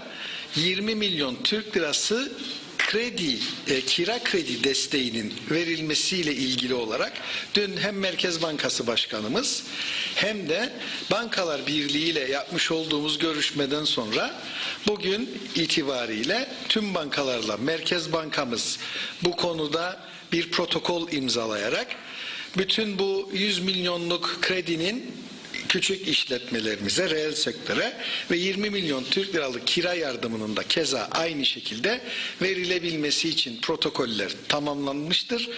20 milyon Türk lirası kira kredi desteğinin verilmesiyle ilgili olarak dün hem Merkez Bankası Başkanımız hem de Bankalar Birliği ile yapmış olduğumuz görüşmeden sonra bugün itibariyle tüm bankalarla Merkez Bankamız bu konuda bir protokol imzalayarak bütün bu 100 milyonluk kredinin küçük işletmelerimize, reel sektöre ve 20 milyon Türk liralık kira yardımının da keza aynı şekilde verilebilmesi için protokoller tamamlanmıştır.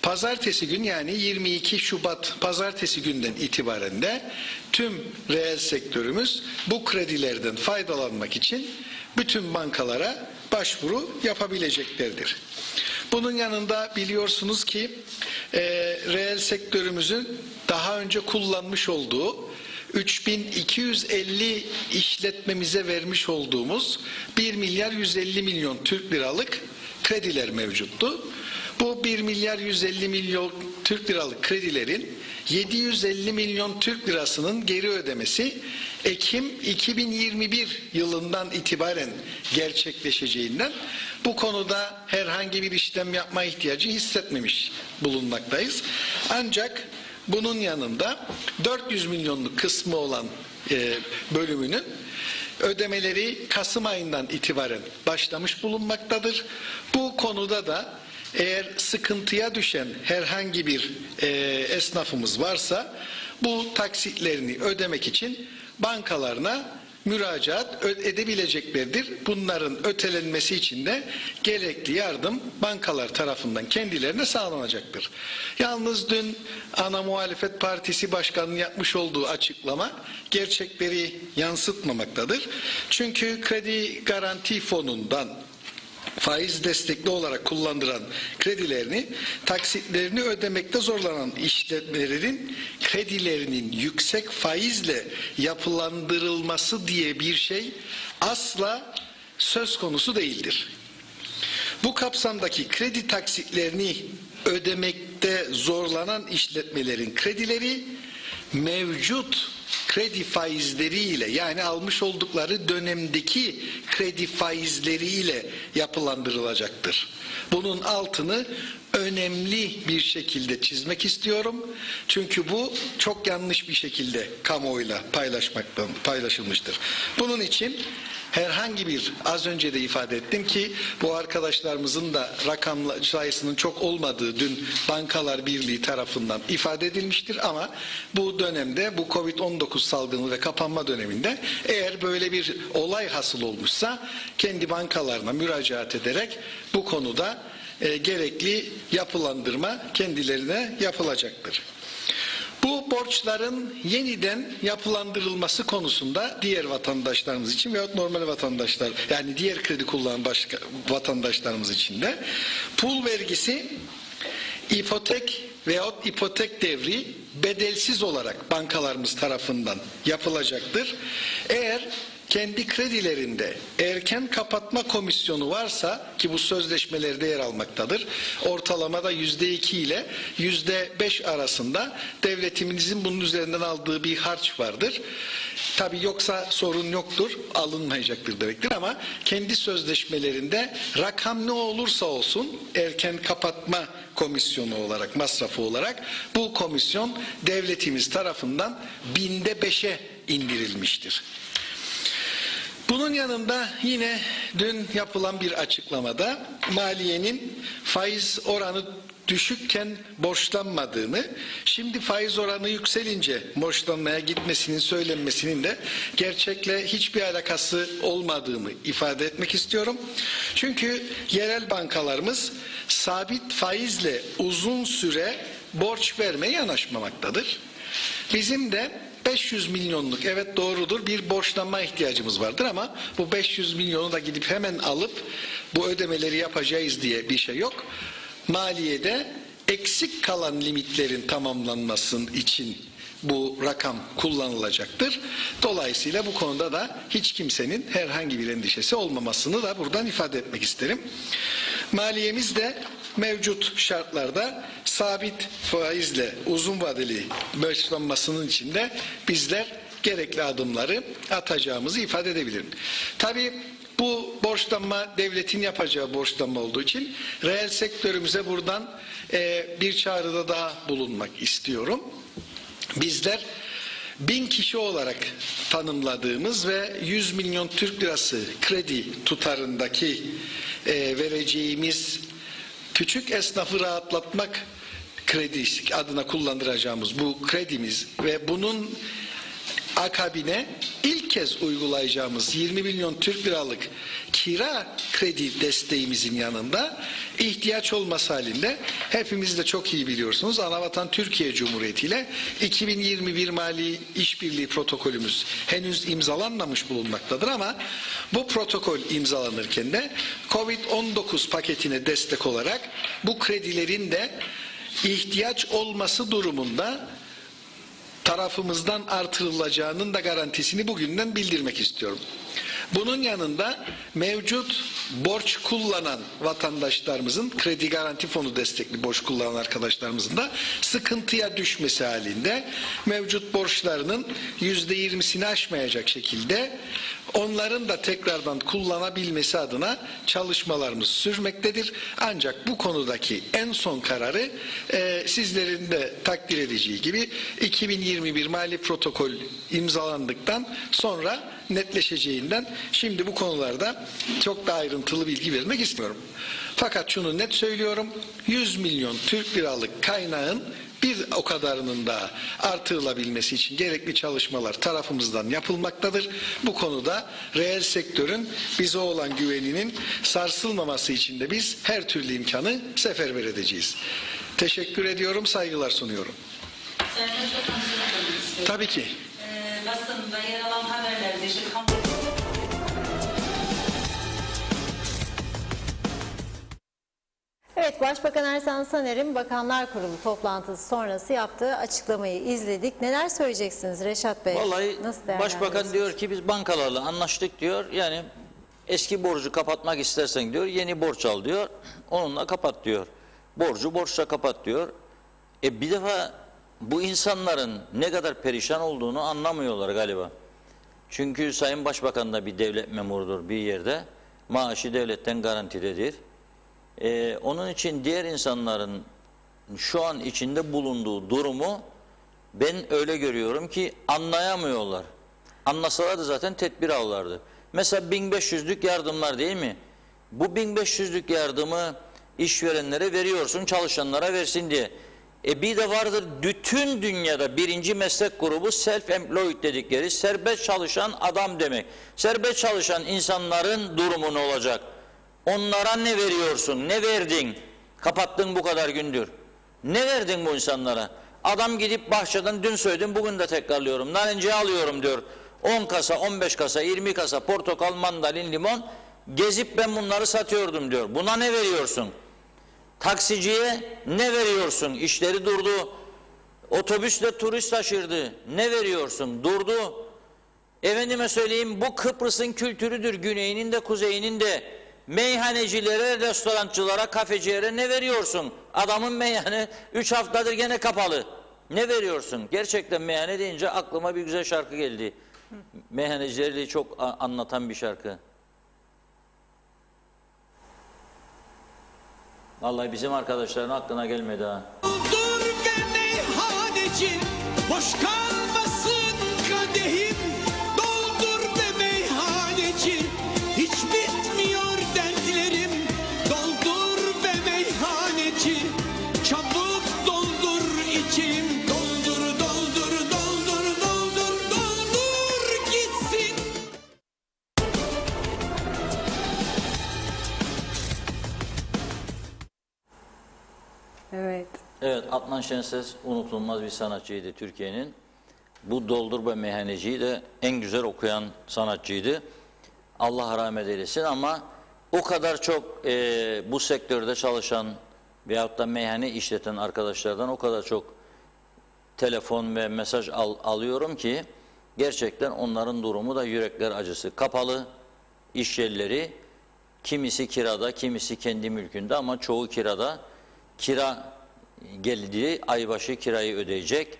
Pazartesi gün, yani 22 Şubat pazartesi günden itibaren de tüm reel sektörümüz bu kredilerden faydalanmak için bütün bankalara başvuru yapabileceklerdir. Bunun yanında biliyorsunuz ki reel sektörümüzün daha önce kullanmış olduğu 3250 işletmemize vermiş olduğumuz 1 milyar 150 milyon Türk liralık krediler mevcuttu. Bu 1 milyar 150 milyon Türk liralık kredilerin 750 milyon Türk lirasının geri ödemesi Ekim 2021 yılından itibaren gerçekleşeceğinden bu konuda herhangi bir işlem yapma ihtiyacı hissetmemiş bulunmaktayız. Ancak bunun yanında 400 milyonluk kısmı olan bölümünün ödemeleri Kasım ayından itibaren başlamış bulunmaktadır. Bu konuda da eğer sıkıntıya düşen herhangi bir esnafımız varsa bu taksitlerini ödemek için bankalarına müracaat edebileceklerdir. Bunların ötelenmesi için de gerekli yardım bankalar tarafından kendilerine sağlanacaktır. Yalnız dün ana muhalefet partisi başkanının yapmış olduğu açıklama gerçekleri yansıtmamaktadır. Çünkü kredi garanti fonundan faiz destekli olarak kullandıran kredilerini, taksitlerini ödemekte zorlanan işletmelerin kredilerinin yüksek faizle yapılandırılması diye bir şey asla söz konusu değildir. Bu kapsamdaki kredi taksitlerini ödemekte zorlanan işletmelerin kredileri mevcut kredi faizleriyle, yani almış oldukları dönemdeki kredi faizleriyle yapılandırılacaktır. Bunun altını önemli bir şekilde çizmek istiyorum. Çünkü bu çok yanlış bir şekilde kamuoyuyla paylaşılmıştır. Bunun için herhangi bir, az önce de ifade ettim ki bu arkadaşlarımızın da rakam sayısının çok olmadığı dün Bankalar Birliği tarafından ifade edilmiştir, ama bu dönemde, bu Covid-19 salgını ve kapanma döneminde eğer böyle bir olay hasıl olmuşsa kendi bankalarına müracaat ederek bu konuda gerekli yapılandırma kendilerine yapılacaktır. Bu borçların yeniden yapılandırılması konusunda diğer vatandaşlarımız için veyahut normal vatandaşlar, yani diğer kredi kullanan başka vatandaşlarımız için de pul vergisi, ipotek veyahut ipotek devri bedelsiz olarak bankalarımız tarafından yapılacaktır. Eğer kendi kredilerinde erken kapatma komisyonu varsa, ki bu sözleşmelerde yer almaktadır, ortalamada %2 ile %5 arasında devletimizin bunun üzerinden aldığı bir harç vardır. Tabi yoksa sorun yoktur, alınmayacaktır demektir, ama kendi sözleşmelerinde rakam ne olursa olsun erken kapatma komisyonu olarak, masrafı olarak bu komisyon devletimiz tarafından 5'e indirilmiştir. Bunun yanında yine dün yapılan bir açıklamada maliyenin faiz oranı düşükken borçlanmadığını, şimdi faiz oranı yükselince borçlanmaya gitmesinin söylenmesinin de gerçekle hiçbir alakası olmadığını ifade etmek istiyorum. Çünkü yerel bankalarımız sabit faizle uzun süre borç vermeye yanaşmamaktadır. Bizim de 500 milyonluk, evet doğrudur, bir borçlanma ihtiyacımız vardır, ama bu 500 milyonu da gidip hemen alıp bu ödemeleri yapacağız diye bir şey yok. Maliyede eksik kalan limitlerin tamamlanmasının için bu rakam kullanılacaktır. Dolayısıyla bu konuda da hiç kimsenin herhangi bir endişesi olmamasını da buradan ifade etmek isterim. Maliyemiz de mevcut şartlarda sabit faizle uzun vadeli borçlanmasının içinde bizler gerekli adımları atacağımızı ifade edebilirim. Tabii bu borçlanma devletin yapacağı borçlanma olduğu için reel sektörümüze buradan bir çağrıda daha bulunmak istiyorum. Bizler 1000 kişi olarak tanımladığımız ve 100 milyon Türk lirası kredi tutarındaki vereceğimiz küçük esnafı rahatlatmak kredisi adına kullandıracağımız bu kredimiz ve bunun akabine ilk kez uygulayacağımız 20 milyon Türk liralık kira kredi desteğimizin yanında ihtiyaç olması halinde, hepimiz de çok iyi biliyorsunuz, Anavatan Türkiye Cumhuriyeti ile 2021 Mali İşbirliği protokolümüz henüz imzalanmamış bulunmaktadır, ama bu protokol imzalanırken de Covid-19 paketine destek olarak bu kredilerin de ihtiyaç olması durumunda tarafımızdan artırılacağının da garantisini bugünden bildirmek istiyorum. Bunun yanında mevcut borç kullanan vatandaşlarımızın, kredi garanti fonu destekli borç kullanan arkadaşlarımızın da sıkıntıya düşmesi halinde mevcut borçlarının %20'sini aşmayacak şekilde onların da tekrardan kullanabilmesi adına çalışmalarımız sürmektedir. Ancak bu konudaki en son kararı sizlerin de takdir edeceği gibi 2021 mali protokol imzalandıktan sonra netleşeceğinden şimdi bu konularda çok da ayrıntılı bilgi vermek istiyorum. Fakat şunu net söylüyorum, 100 milyon Türk liralık kaynağın bir o kadarının da artırılabilmesi için gerekli çalışmalar tarafımızdan yapılmaktadır. Bu konuda reel sektörün bize olan güveninin sarsılmaması için de biz her türlü imkanı seferber edeceğiz. Teşekkür ediyorum, saygılar sunuyorum. Sayın Başbakan, Tabii ki. basında yer alan haberlerde işte Evet, Başbakan Ersan Saner'in Bakanlar Kurulu toplantısı sonrası yaptığı açıklamayı izledik. Neler söyleyeceksiniz Reşat Bey? Vallahi Nasıl Başbakan diyor ki biz bankalarla anlaştık diyor. Yani eski borcu kapatmak istersen diyor yeni borç al diyor. Onunla kapat diyor. Borcu borçla kapat diyor. Bir defa bu insanların ne kadar perişan olduğunu anlamıyorlar galiba. Çünkü Sayın Başbakan da bir devlet memurudur bir yerde. Maaşı devletten garantidedir. Onun için diğer insanların şu an içinde bulunduğu durumu ben öyle görüyorum ki anlayamıyorlar. Anlasalardı zaten tedbir alırlardı. Mesela 1500'lük yardımlar değil mi? Bu 1500'lük yardımı işverenlere veriyorsun, çalışanlara versin diye. Bir de vardır bütün dünyada birinci meslek grubu self-employed dedikleri serbest çalışan adam demek. Serbest çalışan insanların durumu ne olacak? Onlara ne veriyorsun? Ne verdin? Kapattın bu kadar gündür. Ne verdin bu insanlara? Adam gidip bahçeden dün söyledim bugün de tekrarlıyorum. Narenciye alıyorum diyor. 10 kasa, 15 kasa, 20 kasa portakal, mandalin, limon gezip ben bunları satıyordum diyor. Buna ne veriyorsun? Taksiciye ne veriyorsun? İşleri durdu. Otobüsle turist taşırdı. Ne veriyorsun? Durdu. Efendime söyleyeyim bu Kıbrıs'ın kültürüdür. Güneyinin de kuzeyinin de. Meyhanecilere, restorançılara, kafecilere ne veriyorsun? Adamın meyhane 3 haftadır gene kapalı. Ne veriyorsun? Gerçekten meyhane deyince aklıma bir güzel şarkı geldi. Meyhanecileri çok anlatan bir şarkı. Vallahi bizim arkadaşların aklına gelmedi ha. Doldur be meyhaneci, boş kalmasın kadehim. Doldur be meyhaneci, hiç bitmiyor dertlerim. Doldur be meyhaneci, çabuk doldur içim. Doldur, doldur, doldur, doldur, doldur gitsin. Evet. Evet, Adnan Şenses unutulmaz bir sanatçıydı Türkiye'nin. Bu Doldur Be Meyhaneci'yi de en güzel okuyan sanatçıydı. Allah rahmet eylesin ama o kadar çok bu sektörde çalışan veyahut da meyhane işleten arkadaşlardan o kadar çok telefon ve mesaj alıyorum ki gerçekten onların durumu da yürekler acısı. Kapalı iş yerleri, kimisi kirada, kimisi kendi mülkünde ama çoğu kirada. Kira geldi, aybaşı kirayı ödeyecek.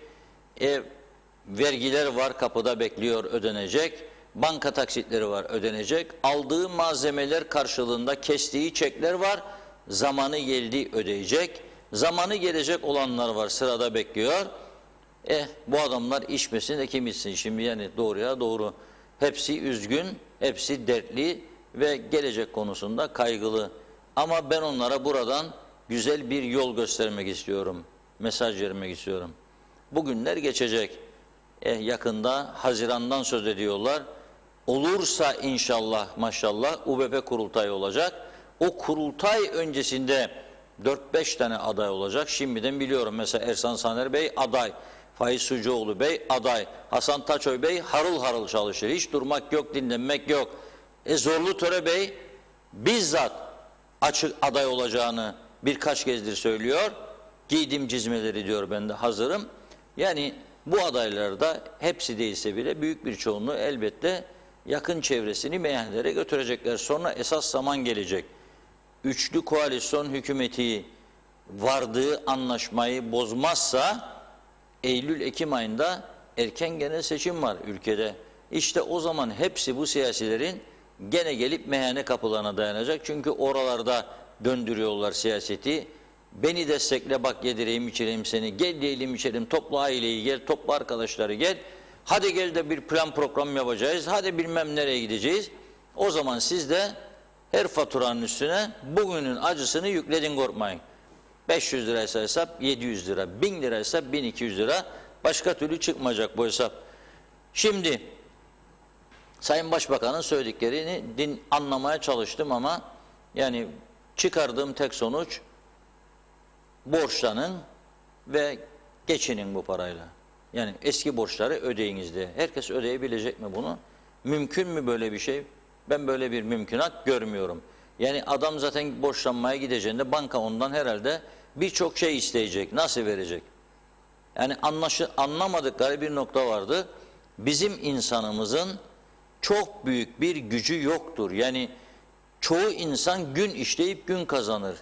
Vergiler var, kapıda bekliyor, ödenecek. Banka taksitleri var, ödenecek. Aldığı malzemeler karşılığında kestiği çekler var. Zamanı geldi, ödeyecek. Zamanı gelecek olanlar var, sırada bekliyor. Bu adamlar içmesin de kim içsin şimdi, yani doğruya doğru. Hepsi üzgün, hepsi dertli ve gelecek konusunda kaygılı. Ama ben onlara buradan güzel bir yol göstermek istiyorum, mesaj vermek istiyorum. Bugünler geçecek. Yakında Haziran'dan söz ediyorlar. Olursa inşallah maşallah UBP kurultayı olacak. O kurultay öncesinde 4-5 tane aday olacak. Şimdiden biliyorum, mesela Ersan Saner Bey aday, Faiz Sucuoğlu Bey aday, Hasan Taçoy Bey harıl harıl çalışır. Hiç durmak yok, dinlenmek yok. Zorlu Töre Bey bizzat açık aday olacağını birkaç kezdir söylüyor. Giydim cizmeleri diyor, ben de hazırım. Yani bu adaylarda hepsi değilse bile büyük bir çoğunluğu elbette yakın çevresini meyhanelere götürecekler. Sonra esas zaman gelecek. Üçlü koalisyon hükümeti vardığı anlaşmayı bozmazsa Eylül-Ekim ayında erken genel seçim var ülkede. İşte o zaman hepsi bu siyasilerin gene gelip meyhane kapılarına dayanacak. Çünkü oralarda döndürüyorlar siyaseti. Beni destekle, bak yedireyim içireyim seni, gel diyelim içelim, topla aileyi gel, topla arkadaşları gel. Hadi gel de bir plan program yapacağız, hadi bilmem nereye gideceğiz. O zaman siz de her faturanın üstüne bugünün acısını yükledin, korkmayın. 500 liraysa hesap 700 lira, 1000 liraysa 1200 lira, başka türlü çıkmayacak bu hesap. Şimdi Sayın Başbakan'ın söylediklerini anlamaya çalıştım ama yani çıkardığım tek sonuç borçlanın ve geçinin bu parayla. Yani eski borçları ödeyiniz diye. Herkes ödeyebilecek mi bunu? Mümkün mü böyle bir şey? Ben böyle bir mümkünat görmüyorum. Yani adam zaten borçlanmaya gideceğinde banka ondan herhalde birçok şey isteyecek. Nasıl verecek? Yani anlamadıkları bir nokta vardı. Bizim insanımızın çok büyük bir gücü yoktur. Yani çoğu insan gün işleyip gün kazanır.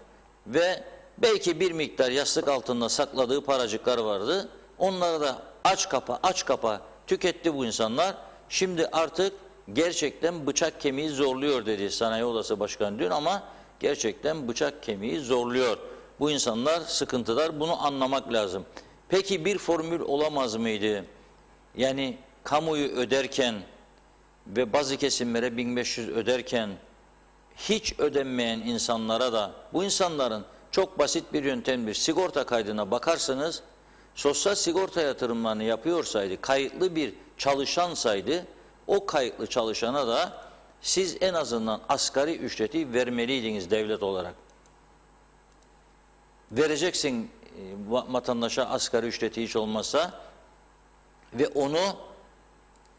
Ve belki bir miktar yastık altında sakladığı paracıklar vardı. Onları da aç kapa tüketti bu insanlar. Şimdi artık gerçekten bıçak kemiği zorluyor dedi Sanayi Odası Başkanı dün, ama gerçekten bıçak kemiği zorluyor. Bu insanlar sıkıntılar, bunu anlamak lazım. Peki bir formül olamaz mıydı? Yani kamuyu öderken ve bazı kesimlere 1500 öderken hiç ödenmeyen insanlara da, bu insanların çok basit bir yöntemdir. Sigorta kaydına bakarsanız, sosyal sigorta yatırımlarını yapıyorsaydı, kayıtlı bir çalışansaydı, o kayıtlı çalışana da siz en azından asgari ücreti vermeliydiniz devlet olarak. Vereceksin vatandaşa asgari ücreti hiç olmazsa ve onu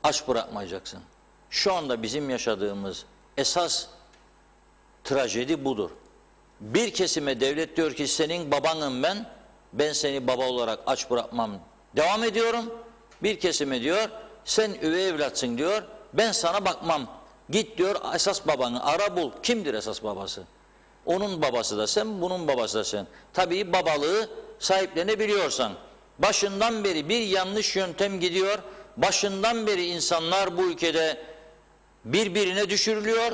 aç bırakmayacaksın. Şu anda bizim yaşadığımız esas trajedi budur. Bir kesime devlet diyor ki senin babanım ben seni baba olarak aç bırakmam, devam ediyorum. Bir kesime diyor sen üvey evlatsın diyor, ben sana bakmam. Git diyor esas babanı ara bul. Kimdir esas babası? Onun babası da sen, bunun babası da sen. Tabii babalığı sahiplenebiliyorsan. Başından beri bir yanlış yöntem gidiyor. Başından beri insanlar bu ülkede birbirine düşürülüyor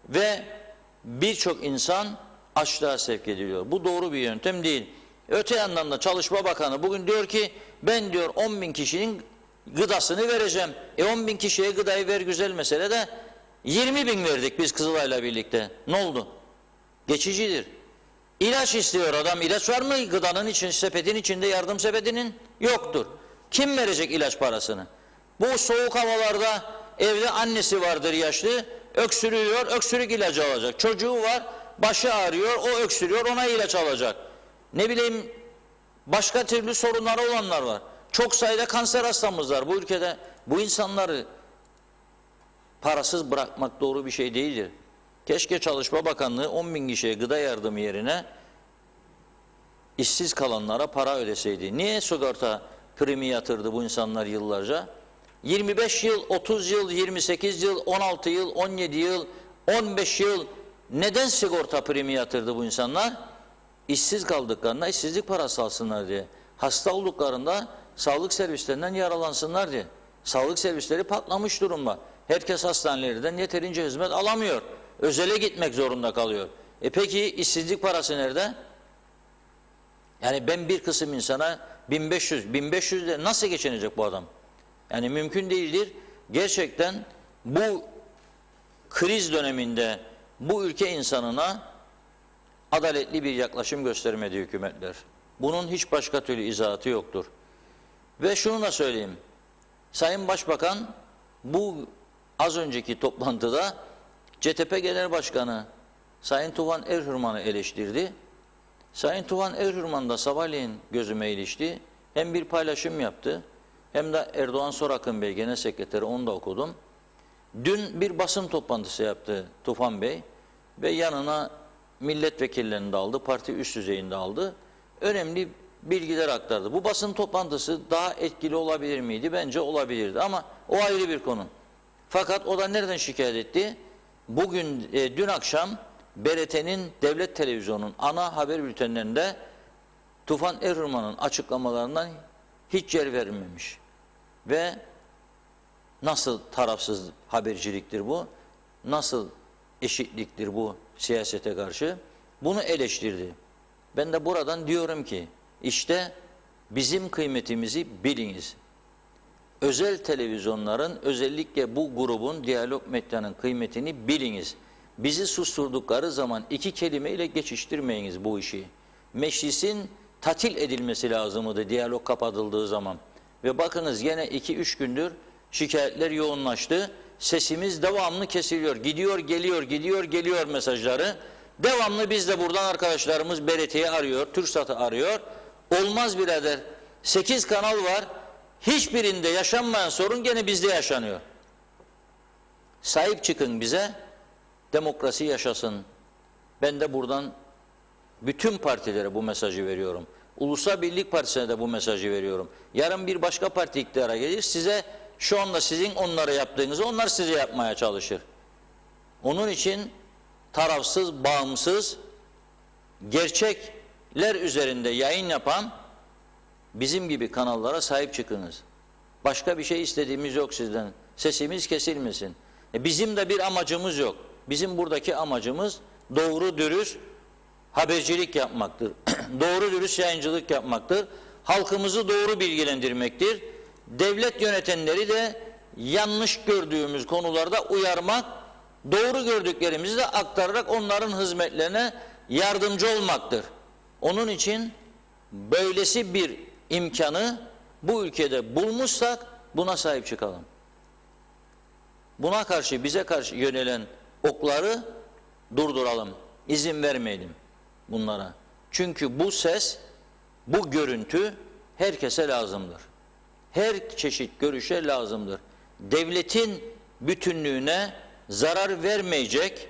ve birçok insan açlığa sevk ediliyor. Bu doğru bir yöntem değil. Öte yandan da Çalışma Bakanı bugün diyor ki ben diyor 10.000 kişinin gıdasını vereceğim. 10.000 kişiye gıdayı ver, güzel mesele de 20.000 verdik biz Kızılay'la birlikte. Ne oldu? Geçicidir. İlaç istiyor adam. İlaç var mı gıdanın için, sepetin içinde, yardım sepetinin? Yoktur. Kim verecek ilaç parasını? Bu soğuk havalarda evde annesi vardır yaşlı, öksürüyor, öksürük ilacı alacak. Çocuğu var, başı ağrıyor, o öksürüyor, ona ilaç alacak. Ne bileyim başka türlü sorunları olanlar var. Çok sayıda kanser hastamız var bu ülkede. Bu insanları parasız bırakmak doğru bir şey değildir. Keşke Çalışma Bakanlığı 10.000 kişiye gıda yardımı yerine işsiz kalanlara para ödeseydi. Niye sigorta primi yatırdı bu insanlar yıllarca? 25 yıl, 30 yıl, 28 yıl, 16 yıl, 17 yıl, 15 yıl neden sigorta primi yatırdı bu insanlar? İşsiz kaldıklarında işsizlik parası alsınlar diye. Hasta olduklarında sağlık servislerinden yaralansınlar diye. Sağlık servisleri patlamış durumda. Herkes hastanelerden yeterince hizmet alamıyor. Özele gitmek zorunda kalıyor. Peki işsizlik parası nerede? Yani ben bir kısım insana 1500 de nasıl geçinecek bu adam? Yani mümkün değildir. Gerçekten bu kriz döneminde bu ülke insanına adaletli bir yaklaşım göstermedi hükümetler. Bunun hiç başka türlü izahatı yoktur. Ve şunu da söyleyeyim. Sayın Başbakan bu az önceki toplantıda CTP Genel Başkanı Sayın Tufan Erhürman'ı eleştirdi. Sayın Tufan Erhürman da sabahleyin gözüme ilişti. Hem bir paylaşım yaptı hem de Erdoğan Sorakın Bey Genel Sekreteri, onu da okudum. Dün bir basın toplantısı yaptı Tufan Bey ve yanına milletvekillerini de aldı, parti üst düzeyinde aldı. Önemli bilgiler aktardı. Bu basın toplantısı daha etkili olabilir miydi? Bence olabilirdi ama o ayrı bir konu. Fakat o da nereden şikayet etti? Bugün, dün akşam BRT'nin, devlet televizyonunun ana haber bültenlerinde Tufan Eroğlu'nun açıklamalarından hiç yer verilmemiş. Ve nasıl tarafsız haberciliktir bu? Nasıl eşitliktir bu siyasete karşı? Bunu eleştirdi. Ben de buradan diyorum ki işte bizim kıymetimizi biliniz. Özel televizyonların, özellikle bu grubun, Diyalog Medya'nın kıymetini biliniz. Bizi susturdukları zaman iki kelimeyle geçiştirmeyiniz bu işi. Meclisin tatil edilmesi lazımdı diyalog kapatıldığı zaman. Ve bakınız yine 2-3 gündür şikayetler yoğunlaştı. Sesimiz devamlı kesiliyor. Gidiyor geliyor, gidiyor geliyor mesajları. Devamlı biz de buradan arkadaşlarımız BRT'yi arıyor, TürkSat'ı arıyor. Olmaz birader. 8 kanal var. Hiçbirinde yaşanmayan sorun gene bizde yaşanıyor. Sahip çıkın bize. Demokrasi yaşasın. Ben de buradan bütün partilere bu mesajı veriyorum. Ulusal Birlik Partisi'ne de bu mesajı veriyorum. Yarın bir başka parti iktidara gelir, size şu anda sizin onlara yaptığınızı onlar size yapmaya çalışır. Onun için tarafsız, bağımsız, gerçekler üzerinde yayın yapan bizim gibi kanallara sahip çıkınız. Başka bir şey istediğimiz yok sizden. Sesimiz kesilmesin. Bizim de bir amacımız yok. Bizim buradaki amacımız doğru dürüst habercilik yapmaktır. Doğru dürüst yayıncılık yapmaktır. Halkımızı doğru bilgilendirmektir. Devlet yönetenleri de yanlış gördüğümüz konularda uyarmak, doğru gördüklerimizi de aktararak onların hizmetlerine yardımcı olmaktır. Onun için böylesi bir imkanı bu ülkede bulmuşsak buna sahip çıkalım. Buna karşı, bize karşı yönelen okları durduralım. İzin vermeyelim bunlara. Çünkü bu ses, bu görüntü herkese lazımdır. Her çeşit görüşe lazımdır. Devletin bütünlüğüne zarar vermeyecek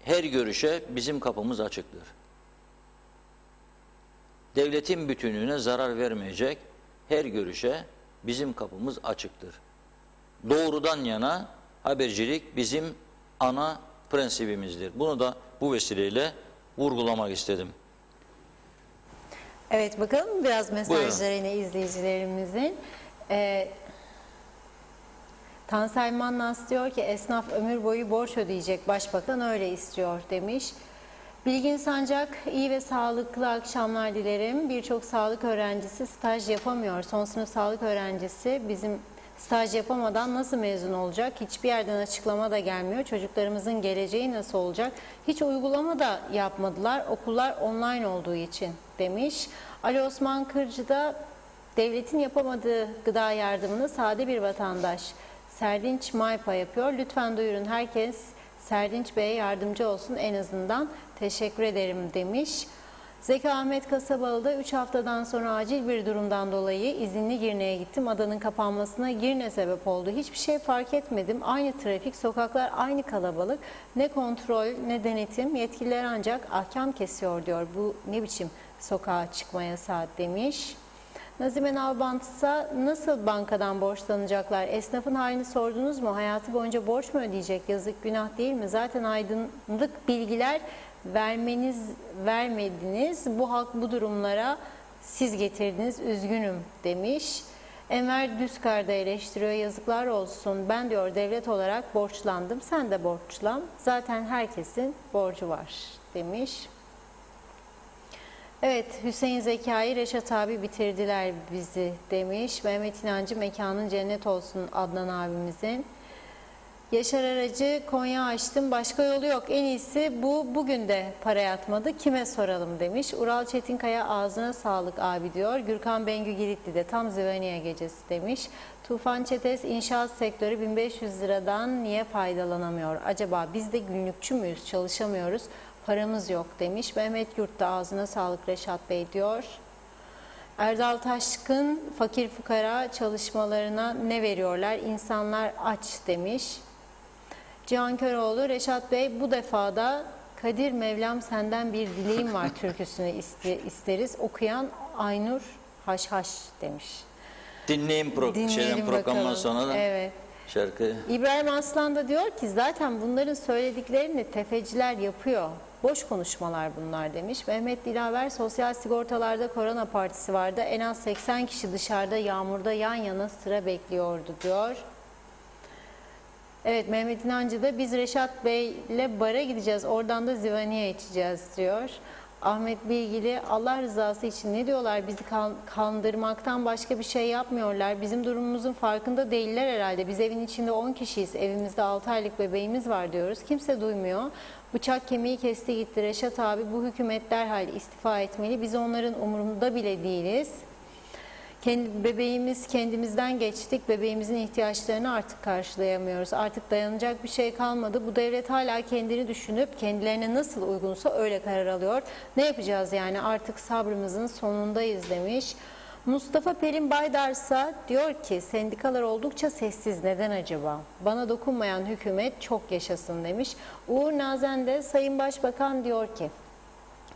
her görüşe bizim kapımız açıktır. Devletin bütünlüğüne zarar vermeyecek her görüşe bizim kapımız açıktır. Doğrudan yana habercilik bizim ana prensibimizdir. Bunu da bu vesileyle vurgulamak istedim. Evet, bakalım biraz mesajlara Buyurun. yine izleyicilerimizin. Tansel Mannas diyor ki esnaf ömür boyu borç ödeyecek, başbakan öyle istiyor demiş. Bilgin Sancak, iyi ve sağlıklı akşamlar dilerim. Birçok sağlık öğrencisi staj yapamıyor. Son sınıf sağlık öğrencisi bizim staj yapamadan nasıl mezun olacak? Hiçbir yerden açıklama da gelmiyor. Çocuklarımızın geleceği nasıl olacak? Hiç uygulama da yapmadılar. Okullar online olduğu için demiş. Ali Osman Kırcı da devletin yapamadığı gıda yardımını sade bir vatandaş Serdinç Maypa yapıyor. Lütfen duyurun, herkes Serdinç Bey'e yardımcı olsun en azından. Teşekkür ederim demiş. Zeki Ahmet Kasabalı'da 3 haftadan sonra acil bir durumdan dolayı izinli Girne'ye gittim. Adanın kapanmasına Girne sebep oldu. Hiçbir şey fark etmedim. Aynı trafik, sokaklar aynı kalabalık. Ne kontrol ne denetim. Yetkililer ancak ahkam kesiyor diyor. Bu ne biçim sokağa çıkma yasağı demiş. Nazime Nalbant'sa nasıl bankadan borçlanacaklar? Esnafın halini sordunuz mu? Hayatı boyunca borç mu ödeyecek? Yazık, günah değil mi? Zaten aydınlık bilgiler vermediniz. Bu halk bu durumlara siz getirdiniz. Üzgünüm demiş. Enver Düzkar da eleştiriyor. Yazıklar olsun. Ben diyor devlet olarak borçlandım. Sen de borçlan. Zaten herkesin borcu var demiş. Evet, Hüseyin Zekai, Reşat abi bitirdiler bizi demiş. Mehmet İnancı, mekanın cennet olsun Adnan abimizin. Yaşar Aracı, Konya açtım, başka yolu yok. En iyisi bu, bugün de para yatmadı. Kime soralım demiş. Ural Çetinkaya, ağzına sağlık abi diyor. Gürkan Bengü Giritli'de tam Zivaniye gecesi demiş. Tufan Çetes, inşaat sektörü 1500 liradan niye faydalanamıyor? Acaba biz de günlükçü müyüz, çalışamıyoruz? Paramız yok demiş. Mehmet Yurt'ta ağzına sağlık Reşat Bey diyor. Erdal Taşkın, fakir fukara çalışmalarına ne veriyorlar? İnsanlar aç demiş. Cihan Köroğlu, Reşat Bey bu defada Kadir Mevlam senden bir dileğim var türküsünü isteriz. Okuyan Aynur Haşhaş demiş. Dinleyelim programdan bakalım. sonra da. Evet. Şarkı İbrahim Aslan da diyor ki zaten bunların söylediklerini tefeciler yapıyor. Boş konuşmalar bunlar demiş. Mehmet Dilaver sosyal sigortalarda korona partisi vardı. En az 80 kişi dışarıda yağmurda yan yana sıra bekliyordu diyor. Evet, Mehmet İnancı da biz Reşat Bey'le bara gideceğiz. Oradan da zivaniye içeceğiz diyor. Ahmet Bilgili Allah rızası için ne diyorlar? Bizi kandırmaktan başka bir şey yapmıyorlar. Bizim durumumuzun farkında değiller herhalde. Biz evin içinde 10 kişiyiz. Evimizde 6 aylık bebeğimiz var diyoruz. Kimse duymuyor. Bıçak kemiği kesti gitti. Reşat abi bu hükümet derhal istifa etmeli. Biz onların umurunda bile değiliz. Bebeğimiz kendimizden geçtik. Bebeğimizin ihtiyaçlarını artık karşılayamıyoruz. Artık dayanacak bir şey kalmadı. Bu devlet hala kendini düşünüp kendilerine nasıl uygunsa öyle karar alıyor. Ne yapacağız yani artık sabrımızın sonundayız demiş. Mustafa Pelin Baydarsa diyor ki sendikalar oldukça sessiz, neden acaba? Bana dokunmayan hükümet çok yaşasın demiş. Uğur Nazen de Sayın Başbakan diyor ki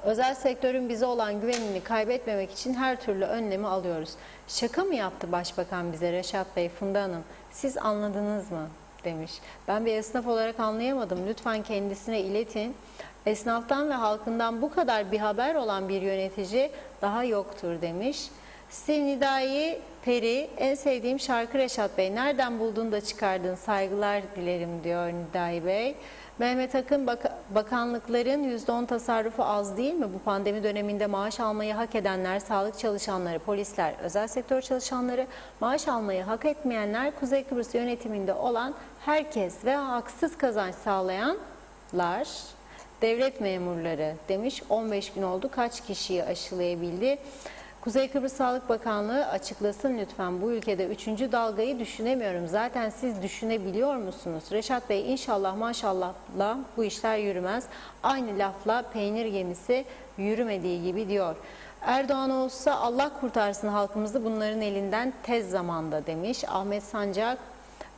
özel sektörün bize olan güvenini kaybetmemek için her türlü önlemi alıyoruz. Şaka mı yaptı Başbakan bize Reşat Bey, Funda Hanım? Siz anladınız mı? Demiş. Ben bir esnaf olarak anlayamadım. Lütfen kendisine iletin. Esnaftan ve halkından bu kadar bir haber olan bir yönetici daha yoktur demiş. Steve Nidai Peri, en sevdiğim şarkı Reşat Bey. Nereden buldun da çıkardın? Saygılar dilerim diyor Nidai Bey. Mehmet Akın, bakanlıkların %10 tasarrufu az değil mi? Bu pandemi döneminde maaş almayı hak edenler, sağlık çalışanları, polisler, özel sektör çalışanları, maaş almayı hak etmeyenler, Kuzey Kıbrıs yönetiminde olan herkes ve haksız kazanç sağlayanlar, devlet memurları demiş. 15 gün oldu, kaç kişiyi aşılayabildi? Kuzey Kıbrıs Sağlık Bakanlığı açıklasın lütfen, bu ülkede 3. dalgayı düşünemiyorum. Zaten siz düşünebiliyor musunuz? Reşat Bey inşallah maşallahla bu işler yürümez. Aynı lafla peynir gemisi yürümediği gibi diyor. Erdoğan olsa Allah kurtarsın halkımızı bunların elinden tez zamanda demiş. Ahmet Sancak,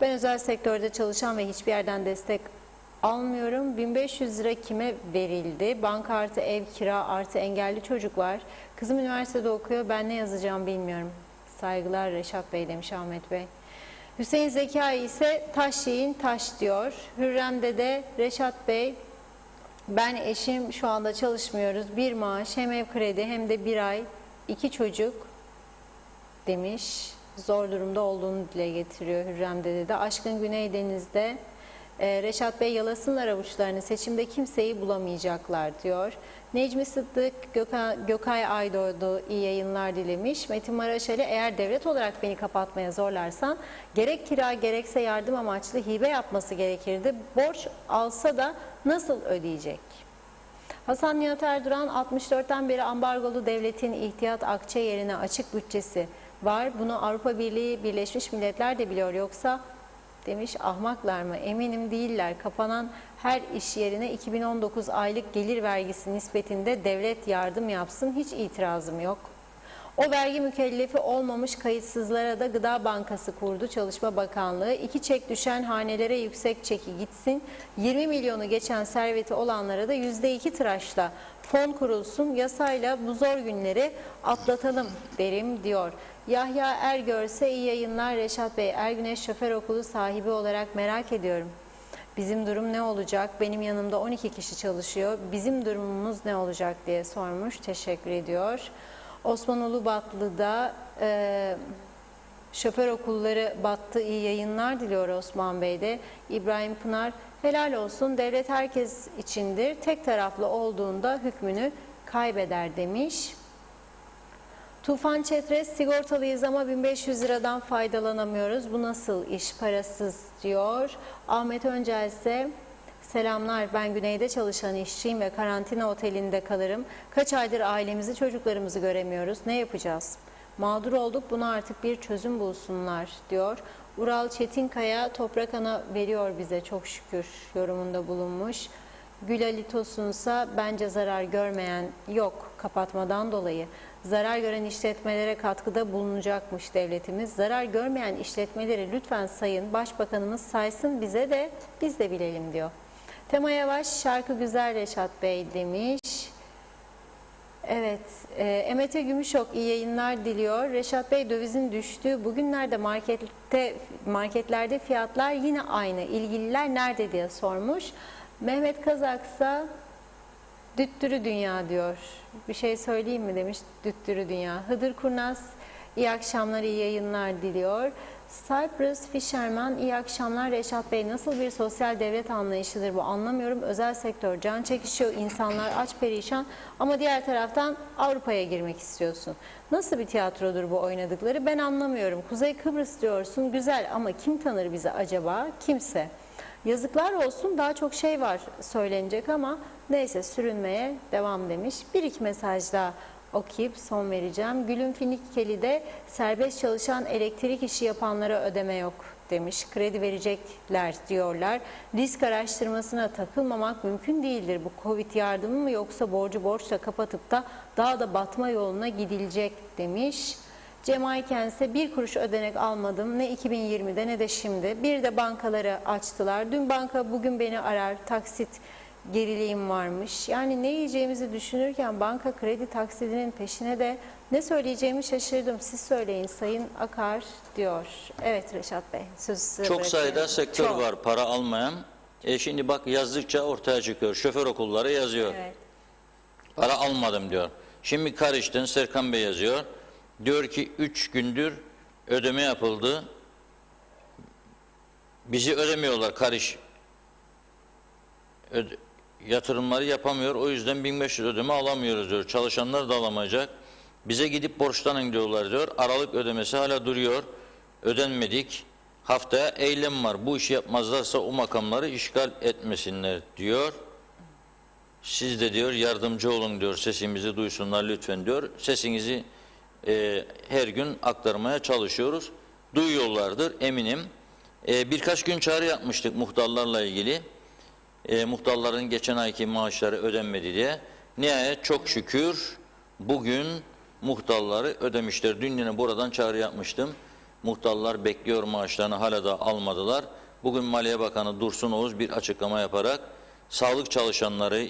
ben özel sektörde çalışan ve hiçbir yerden destek almıyorum. 1500 lira kime verildi? Banka artı ev, kira artı engelli çocuk var. Kızım üniversitede okuyor. Ben ne yazacağım bilmiyorum. Saygılar Reşat Bey demiş Ahmet Bey. Hüseyin Zekai ise taş yiyin taş diyor. Hürrem'de de Reşat Bey, ben eşim şu anda çalışmıyoruz. Bir maaş, hem ev kredi hem de bir ay 2 çocuk demiş. Zor durumda olduğunu dile getiriyor Hürrem'de de. Aşkın Güneydeniz'de Reşat Bey yalasınlar avuçlarını, seçimde kimseyi bulamayacaklar diyor. Necmi Sıddık, Gökay Aydoğdu iyi yayınlar dilemiş. Metin Maraşeli, eğer devlet olarak beni kapatmaya zorlarsan gerek kira gerekse yardım amaçlı hibe yapması gerekirdi. Borç alsa da nasıl ödeyecek? Hasan Nihat Erduran, 64'ten beri ambargolu devletin ihtiyat akçe yerine açık bütçesi var. Bunu Avrupa Birliği, Birleşmiş Milletler de biliyor, yoksa demiş ahmaklar mı? Eminim değiller. Kapanan her iş yerine 2019 aylık gelir vergisi nispetinde devlet yardım yapsın. Hiç itirazım yok. O vergi mükellefi olmamış kayıtsızlara da Gıda Bankası kurdu Çalışma Bakanlığı. 2 çek düşen hanelere yüksek çeki gitsin. 20 milyonu geçen serveti olanlara da %2 tıraşla fon kurulsun. Yasayla bu zor günleri atlatalım derim diyor. Yahya Ergörse iyi yayınlar Reşat Bey. Ergüneş Şoför Okulu sahibi olarak merak ediyorum. Bizim durum ne olacak? Benim yanımda 12 kişi çalışıyor. Bizim durumumuz ne olacak diye sormuş. Teşekkür ediyor. Osman Ulubatlı'da şoför okulları battı, iyi yayınlar diliyor Osman Bey'de. İbrahim Pınar, helal olsun, devlet herkes içindir. Tek taraflı olduğunda hükmünü kaybeder demiş. Tufan Çetres, sigortalıyız ama 1500 liradan faydalanamıyoruz. Bu nasıl iş, parasız diyor. Ahmet Öncel ise selamlar, ben güneyde çalışan işçiyim ve karantina otelinde kalırım. Kaç aydır ailemizi, çocuklarımızı göremiyoruz. Ne yapacağız? Mağdur olduk, buna artık bir çözüm bulsunlar diyor. Ural Çetinkaya, toprak ana veriyor bize çok şükür yorumunda bulunmuş. Gül Ali Tosun'sa bence zarar görmeyen yok kapatmadan dolayı. Zarar gören işletmelere katkıda bulunacakmış devletimiz. Zarar görmeyen işletmeleri lütfen sayın, başbakanımız saysın bize de, biz de bilelim diyor. Tema Yavaş, şarkı güzel Reşat Bey demiş. Evet, Emete Gümüşok iyi yayınlar diliyor. Reşat Bey, dövizin düştüğü bugünlerde marketlerde fiyatlar yine aynı. İlgililer nerede diye sormuş. Mehmet Kazaksa düttürü dünya diyor. Bir şey söyleyeyim mi demiş, düttürü dünya. Hıdır Kurnaz iyi akşamlar, iyi yayınlar diliyor. Cyprus Fisherman iyi akşamlar. Reşat Bey, nasıl bir sosyal devlet anlayışıdır bu, anlamıyorum. Özel sektör can çekişiyor, insanlar aç perişan ama diğer taraftan Avrupa'ya girmek istiyorsun. Nasıl bir tiyatrodur bu oynadıkları, ben anlamıyorum. Kuzey Kıbrıs diyorsun, güzel ama kim tanır bizi acaba? Kimse. Yazıklar olsun, daha çok şey var söylenecek ama neyse, sürünmeye devam demiş. Bir iki mesaj daha okuyup son vereceğim. Gülüm Finikkeli'de serbest çalışan elektrik işi yapanlara ödeme yok demiş. Kredi verecekler diyorlar. Risk araştırmasına takılmamak mümkün değildir. Bu Covid yardımı mı yoksa borcu borçla kapatıp da daha da batma yoluna gidilecek demiş. Cemal Kendisi bir kuruş ödenek almadım ne 2020'de ne de şimdi. Bir de bankaları açtılar. Dün banka bugün beni arar, taksit geriliğim varmış. Yani ne yiyeceğimizi düşünürken banka kredi taksidinin peşine de ne söyleyeceğimi şaşırdım. Siz söyleyin Sayın Akar diyor. Evet Reşat Bey, sözü size Çok bırakıyorum. sayıda sektör Çok. var para almayan. Şimdi bak, yazdıkça ortaya çıkıyor. Şoför okulları yazıyor. Evet. Para almadım diyor. Şimdi karıştın, Serkan Bey yazıyor. Diyor ki 3 gündür ödeme yapıldı. Bizi ödemiyorlar karış. Yatırımları yapamıyor. O yüzden 1500 ödeme alamıyoruz diyor. Çalışanlar da alamayacak. Bize gidip borçlanın diyorlar diyor. Aralık ödemesi hala duruyor. Ödenmedik. Haftaya eylem var. Bu işi yapmazlarsa o makamları işgal etmesinler diyor. Siz de diyor yardımcı olun diyor. Sesimizi duysunlar lütfen diyor. Sesinizi her gün aktarmaya çalışıyoruz. Duyuyorlardır eminim. Birkaç gün çağrı yapmıştık muhtarlarla ilgili. Muhtarların geçen ayki maaşları ödenmedi diye. Nihayet çok şükür bugün muhtarları ödemişler. Dün yine buradan çağrı yapmıştım. Muhtarlar bekliyor maaşlarını, hala da almadılar. Bugün Maliye Bakanı Dursun Oğuz bir açıklama yaparak sağlık çalışanları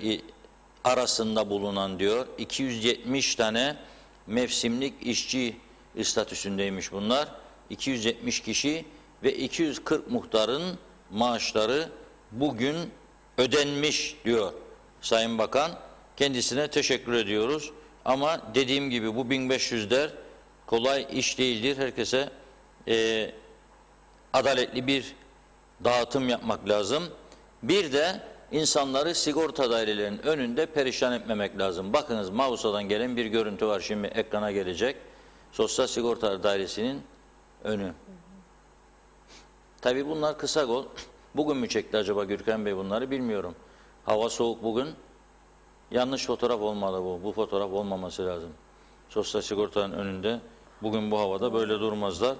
arasında bulunan diyor 270 tane mevsimlik işçi statüsündeymiş bunlar. 270 kişi ve 240 muhtarın maaşları bugün ödenmiş diyor Sayın Bakan. Kendisine teşekkür ediyoruz. Ama dediğim gibi bu 1500'ler kolay iş değildir. Herkese adaletli bir dağıtım yapmak lazım. Bir de insanları sigorta dairelerinin önünde perişan etmemek lazım. Bakınız, Mavsa'dan gelen bir görüntü var, şimdi ekrana gelecek. Sosyal Sigorta Dairesi'nin önü. Tabii bunlar kısa gol. Bugün mü çekti acaba Gürkan Bey bunları bilmiyorum. Hava soğuk bugün. Yanlış fotoğraf olmalı bu. Bu fotoğraf olmaması lazım. Sosyal Sigorta'nın önünde. Bugün bu havada böyle durmazlar.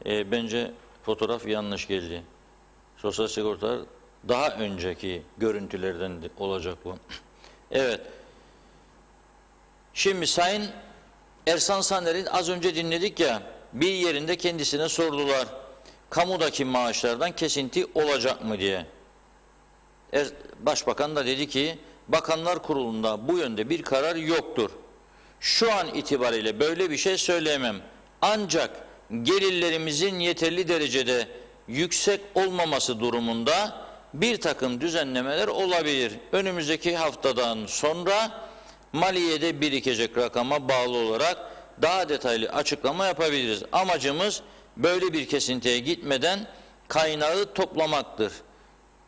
Bence fotoğraf yanlış geldi. Sosyal Sigorta daha önceki görüntülerden olacak bu. Evet. Şimdi Sayın Ersan Saner'in az önce dinledik ya, bir yerinde kendisine sordular. Kamudaki maaşlardan kesinti olacak mı diye. Başbakan da dedi ki Bakanlar Kurulu'nda bu yönde bir karar yoktur. Şu an itibariyle böyle bir şey söyleyemem. Ancak gelirlerimizin yeterli derecede yüksek olmaması durumunda bir takım düzenlemeler olabilir. Önümüzdeki haftadan sonra maliyede birikecek rakama bağlı olarak daha detaylı açıklama yapabiliriz. Amacımız böyle bir kesintiye gitmeden kaynağı toplamaktır.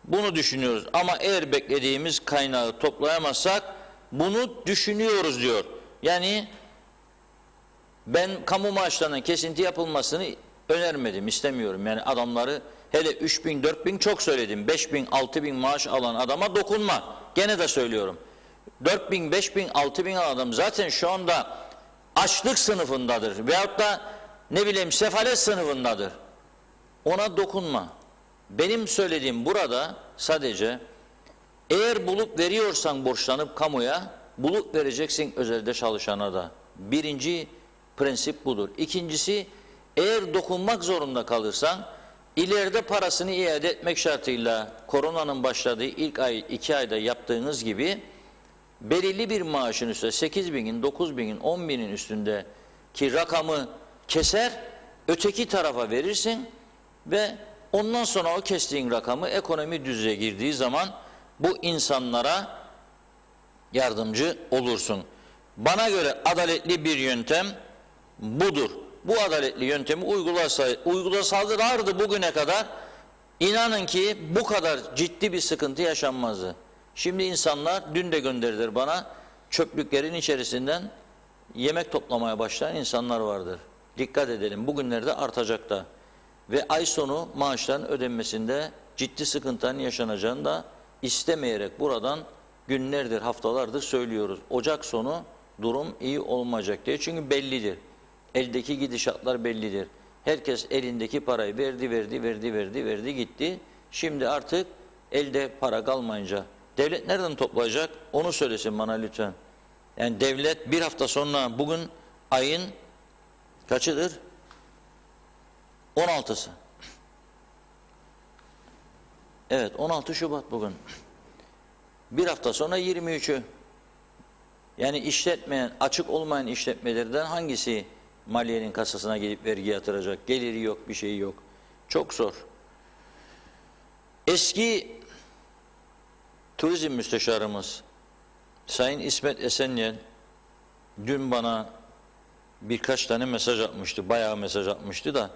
Bunu düşünüyoruz ama eğer beklediğimiz kaynağı toplayamazsak bunu düşünüyoruz diyor. Yani ben kamu maaşlarının kesinti yapılmasını önermedim, istemiyorum. Yani adamları hele 3.000, 4.000 çok söyledim. 5.000, 6.000 maaş alan adama dokunma. Gene de söylüyorum. 4.000, 5.000, 6.000 alan adam zaten şu anda açlık sınıfındadır. Veyahut da ne bileyim sefalet sınıfındadır. Ona dokunma. Benim söylediğim burada sadece eğer bulup veriyorsan borçlanıp kamuya, bulup vereceksin özelde çalışana da. Birinci prensip budur. İkincisi, eğer dokunmak zorunda kalırsan ileride parasını iade etmek şartıyla koronanın başladığı ilk ay 2 ayda yaptığınız gibi belirli bir maaşın üstünde 8 binin, 9 binin, 10 binin üstündeki rakamı keser, öteki tarafa verirsin ve ondan sonra o kestiğin rakamı ekonomi düzeye girdiği zaman bu insanlara yardımcı olursun. Bana göre adaletli bir yöntem budur. Bu adaletli yöntemi uygulasalardı bugüne kadar, inanın ki bu kadar ciddi bir sıkıntı yaşanmazdı. Şimdi insanlar, dün de gönderdiler bana, çöplüklerin içerisinden yemek toplamaya başlayan insanlar vardır. Dikkat edelim, bugünlerde artacak da. Ve ay sonu maaşların ödenmesinde ciddi sıkıntıların yaşanacağını da istemeyerek buradan günlerdir, haftalardır söylüyoruz. Ocak sonu durum iyi olmayacak diye. Çünkü bellidir. Eldeki gidişatlar bellidir. Herkes elindeki parayı verdi gitti. Şimdi artık elde para kalmayınca devlet nereden toplayacak? Onu söylesin bana lütfen. Yani devlet bir hafta sonra, bugün ayın kaçıdır? 16'sı. Evet, 16 Şubat bugün. Bir hafta sonra 23'ü. Yani işletmeyen, açık olmayan işletmelerden hangisi maliyenin kasasına gelip vergi yatıracak? Geliri yok, bir şeyi yok. Çok zor. Eski turizm müsteşarımız Sayın İsmet Esenyel dün bana birkaç tane mesaj atmıştı. Bayağı mesaj atmıştı da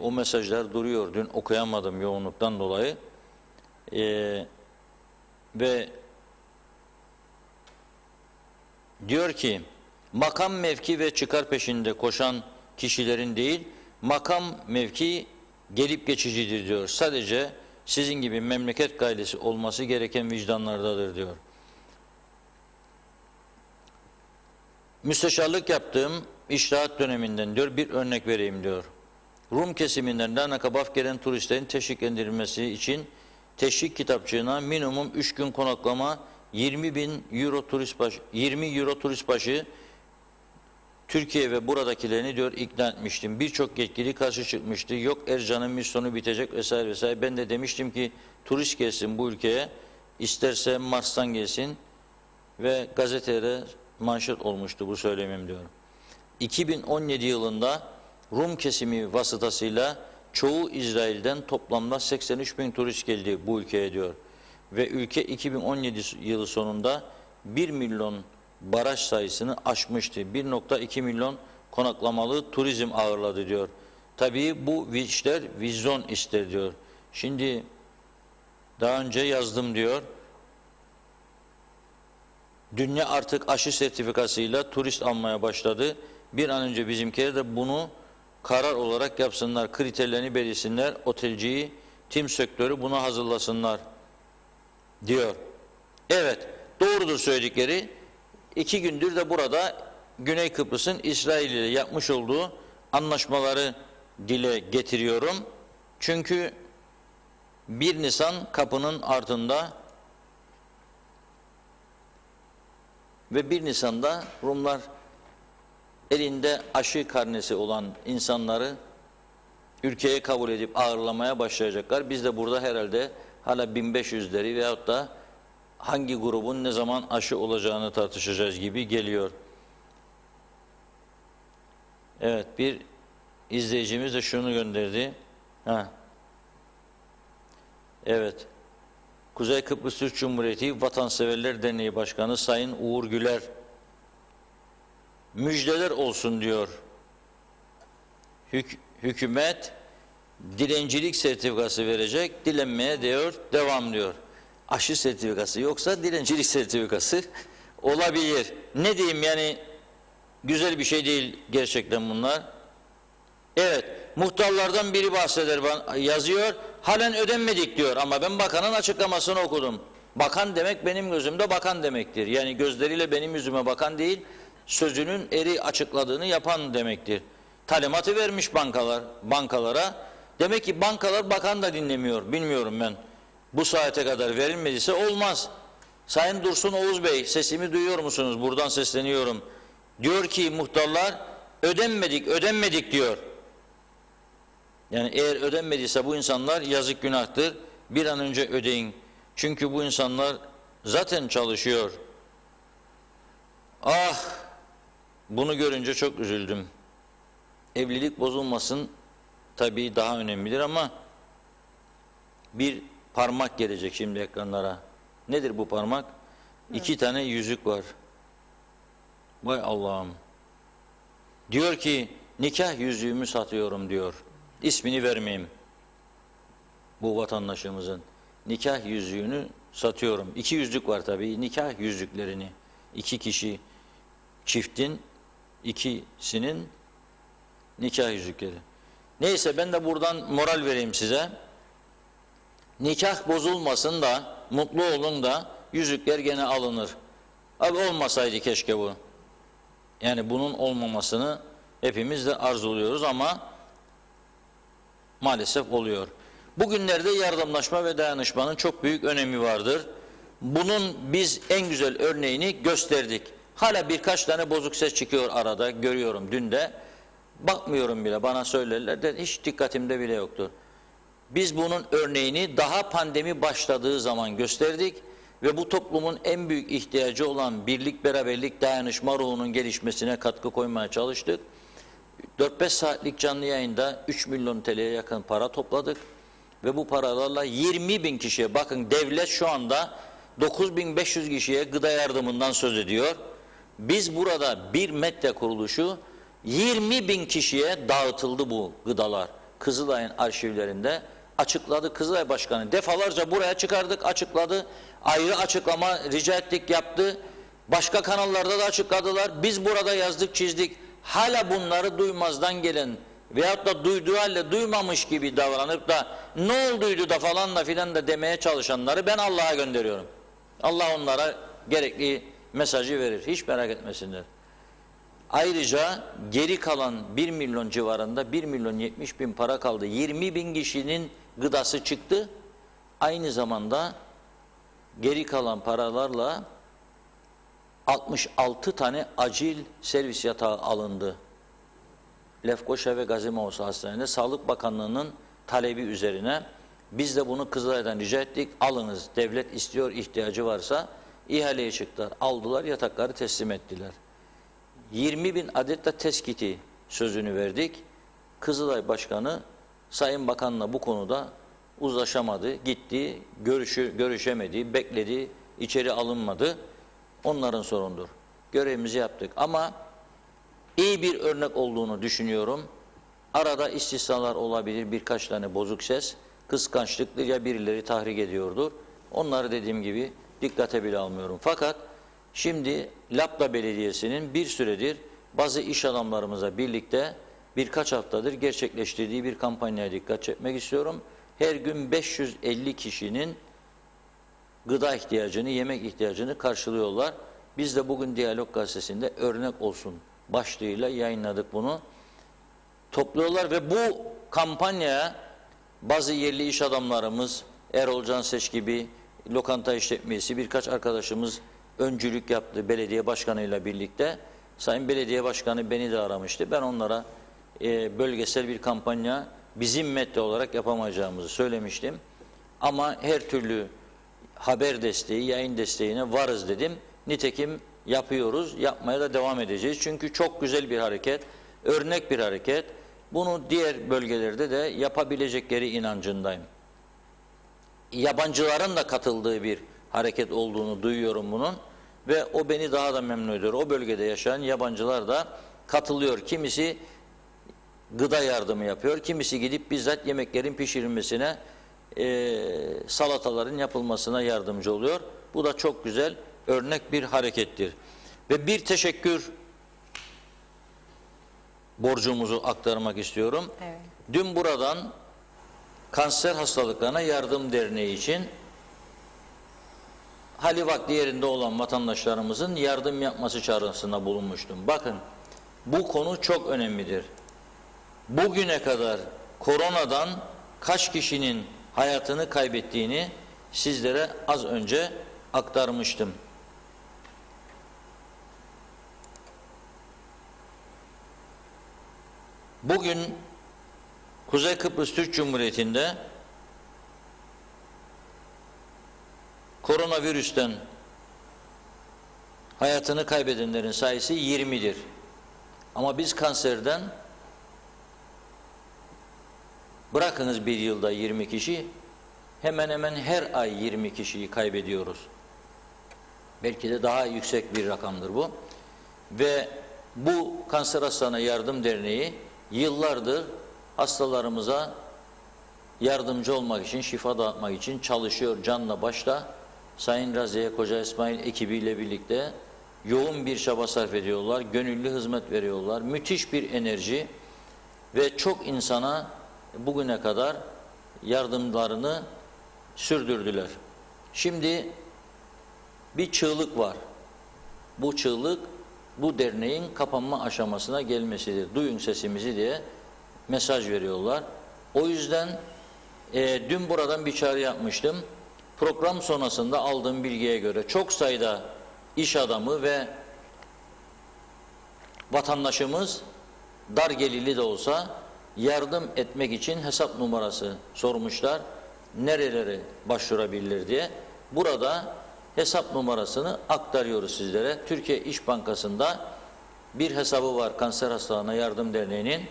o mesajlar duruyor. Dün okuyamadım yoğunluktan dolayı. Ve diyor ki, makam, mevki ve çıkar peşinde koşan kişilerin değil, makam, mevki gelip geçicidir diyor. Sadece sizin gibi memleket gailesi olması gereken vicdanlardadır diyor. Müsteşarlık yaptığım iştahat döneminden diyor bir örnek vereyim diyor. Rum kesiminden Larnaka Baf gelen turistlerin teşviklendirilmesi için teşvik kitapçığına minimum 3 gün konaklama 20.000 euro turist başı, 20 euro turist başı Türkiye ve buradakilerini diyor ikna etmiştim. Birçok yetkili karşı çıkmıştı. Yok Ercan'ın misyonu bitecek vesaire vesaire. Ben de demiştim ki turist gelsin bu ülkeye, isterse Mars'tan gelsin ve gazetelere manşet olmuştu bu söylemim diyor. 2017 yılında Rum kesimi vasıtasıyla çoğu İsrail'den toplamda 83 bin turist geldi bu ülkeye diyor. Ve ülke 2017 yılı sonunda 1 milyon baraj sayısını aşmıştı. 1.2 milyon konaklamalı turizm ağırladı diyor. Tabii bu işler vizyon ister diyor. Şimdi daha önce yazdım diyor. Dünya artık aşı sertifikasıyla turist almaya başladı. Bir an önce bizimkiler de bunu karar olarak yapsınlar. Kriterlerini belirsinler. Otelciyi, tim sektörü buna hazırlasınlar diyor. Evet, doğrudur söyledikleri. 2 gündür de burada Güney Kıbrıs'ın İsrail ile yapmış olduğu anlaşmaları dile getiriyorum. Çünkü 1 Nisan kapının ardında ve 1 Nisan'da Rumlar elinde aşı karnesi olan insanları ülkeye kabul edip ağırlamaya başlayacaklar. Biz de burada herhalde hala 1500'leri veyahut da hangi grubun ne zaman aşı olacağını tartışacağız gibi geliyor. Evet, bir izleyicimiz de şunu gönderdi. Evet. Kuzey Kıbrıs Türk Cumhuriyeti Vatanseverler Derneği Başkanı Sayın Uğur Güler müjdeler olsun diyor. Hükümet dilencilik sertifikası verecek, dilenmeye diyor, devam diyor. Aşı sertifikası yoksa dilencilik sertifikası olabilir. Ne diyeyim yani, güzel bir şey değil gerçekten bunlar. Evet, muhtarlardan biri bahseder, yazıyor, halen ödenmedik diyor ama ben bakanın açıklamasını okudum. Bakan demek benim gözümde bakan demektir. Yani gözleriyle benim yüzüme bakan değil, sözünün eri açıkladığını yapan demektir. Talimatı vermiş bankalara. Demek ki bankalar bakan da dinlemiyor, bilmiyorum ben. Bu saate kadar verilmediyse olmaz. Sayın Dursun Oğuz Bey, sesimi duyuyor musunuz? Buradan sesleniyorum. Diyor ki muhtarlar ödenmedik diyor. Yani eğer ödenmediyse bu insanlar yazık günahtır. Bir an önce ödeyin. Çünkü bu insanlar zaten çalışıyor. Ah, bunu görünce çok üzüldüm. Evlilik bozulmasın tabii daha önemlidir ama bir parmak gelecek şimdi ekranlara. Nedir bu parmak? İki tane yüzük var. Vay Allah'ım. Diyor ki nikah yüzüğümü satıyorum diyor. İsmini vermeyeyim. Bu vatandaşımızın nikah yüzüğünü satıyorum. İki yüzük var tabii. Nikah yüzüklerini. İki kişi çiftin ikisinin nikah yüzükleri. Neyse ben de buradan moral vereyim size. Nikah bozulmasın da mutlu olun da yüzükler gene alınır. Abi olmasaydı keşke bu. Yani bunun olmamasını hepimiz de arzuluyoruz ama maalesef oluyor. Bugünlerde yardımlaşma ve dayanışmanın çok büyük önemi vardır. Bunun biz en güzel örneğini gösterdik. Hala birkaç tane bozuk ses çıkıyor arada, görüyorum dün de. Bakmıyorum bile, bana söylerler de hiç dikkatimde bile yoktu. Biz bunun örneğini daha pandemi başladığı zaman gösterdik ve bu toplumun en büyük ihtiyacı olan birlik, beraberlik, dayanışma ruhunun gelişmesine katkı koymaya çalıştık. 4-5 saatlik canlı yayında 3 milyon TL'ye yakın para topladık ve bu paralarla 20 bin kişiye, bakın devlet şu anda 9.500 kişiye gıda yardımından söz ediyor. Biz burada bir medya kuruluşu 20 bin kişiye dağıtıldı bu gıdalar. Kızılay'ın arşivlerinde açıkladı. Kızılay Başkanı defalarca buraya çıkardık, açıkladı. Ayrı açıklama rica ettik, yaptı. Başka kanallarda da açıkladılar. Biz burada yazdık, çizdik. Hala bunları duymazdan gelen veyahut da duyduğu halde duymamış gibi davranıp da ne olduydu da falan da filan da demeye çalışanları ben Allah'a gönderiyorum. Allah onlara gerekli mesajı verir. Hiç merak etmesinler. Ayrıca geri kalan 1 milyon civarında 1 milyon 70 bin para kaldı. 20 bin kişinin gıdası çıktı. Aynı zamanda geri kalan paralarla 66 tane acil servis yatağı alındı. Lefkoşa ve Gazimaos Hastane'de Sağlık Bakanlığı'nın talebi üzerine biz de bunu Kızılay'dan rica ettik. Alınız, devlet istiyor, ihtiyacı varsa ihaleye çıktılar. Aldılar, yatakları teslim ettiler. 20 bin adet de test kiti sözünü verdik. Kızılay Başkanı Sayın Bakan'la bu konuda uzlaşamadı. Gitti, görüşemedi, bekledi, içeri alınmadı. Onların sorundur. Görevimizi yaptık ama iyi bir örnek olduğunu düşünüyorum. Arada istisnalar olabilir, birkaç tane bozuk ses, kıskançlıklı ya birileri tahrik ediyordur. Onları dediğim gibi dikkate bile almıyorum. Fakat şimdi Lapla Belediyesi'nin bir süredir bazı iş adamlarımıza birlikte birkaç haftadır gerçekleştirdiği bir kampanyaya dikkat çekmek istiyorum. Her gün 550 kişinin gıda ihtiyacını, yemek ihtiyacını karşılıyorlar. Biz de bugün Diyalog Gazetesi'nde örnek olsun başlığıyla yayınladık bunu. Topluyorlar ve bu kampanyaya bazı yerli iş adamlarımız, Erol Canseç gibi lokanta işletmesi birkaç arkadaşımız öncülük yaptı belediye başkanıyla birlikte. Sayın Belediye Başkanı beni de aramıştı. Ben onlara bölgesel bir kampanya bizim medya olarak yapamayacağımızı söylemiştim. Ama her türlü haber desteği, yayın desteğine varız dedim. Nitekim yapıyoruz, yapmaya da devam edeceğiz. Çünkü çok güzel bir hareket, örnek bir hareket. Bunu diğer bölgelerde de yapabilecekleri inancındayım. Yabancıların da katıldığı bir hareket olduğunu duyuyorum bunun ve o beni daha da memnun ediyor. O bölgede yaşayan yabancılar da katılıyor. Kimisi gıda yardımı yapıyor, kimisi gidip bizzat yemeklerin pişirilmesine, salataların yapılmasına yardımcı oluyor. Bu da çok güzel, örnek bir harekettir. Ve bir teşekkür borcumuzu aktarmak istiyorum. Evet. Dün buradan Kanser Hastalıklarına Yardım Derneği için hali vakti yerinde olan vatandaşlarımızın yardım yapması çağrısında bulunmuştum. Bakın, bu konu çok önemlidir. Bugüne kadar koronadan kaç kişinin hayatını kaybettiğini sizlere az önce aktarmıştım. Bugün Kuzey Kıbrıs Türk Cumhuriyeti'nde koronavirüsten hayatını kaybedenlerin sayısı 20'dir. Ama biz kanserden bırakınız bir yılda 20 kişi, hemen hemen her ay 20 kişiyi kaybediyoruz. Belki de daha yüksek bir rakamdır bu. Ve bu Kanser Hastalarına Yardım Derneği yıllardır hastalarımıza yardımcı olmak için, şifa dağıtmak için çalışıyor canla başla. Sayın Raziye Koca İsmail ekibiyle birlikte yoğun bir çaba sarf ediyorlar, gönüllü hizmet veriyorlar, müthiş bir enerji ve çok insana bugüne kadar yardımlarını sürdürdüler. Şimdi bir çığlık var. Bu çığlık bu derneğin kapanma aşamasına gelmesidir. Duyun sesimizi diye mesaj veriyorlar. O yüzden dün buradan bir çağrı yapmıştım. Program sonrasında aldığım bilgiye göre çok sayıda iş adamı ve vatandaşımız dar gelirli de olsa yardım etmek için hesap numarası sormuşlar. Nerelere başvurabilir diye. Burada hesap numarasını aktarıyoruz sizlere. Türkiye İş Bankası'nda bir hesabı var Kanser Hastalarına Yardım Derneği'nin.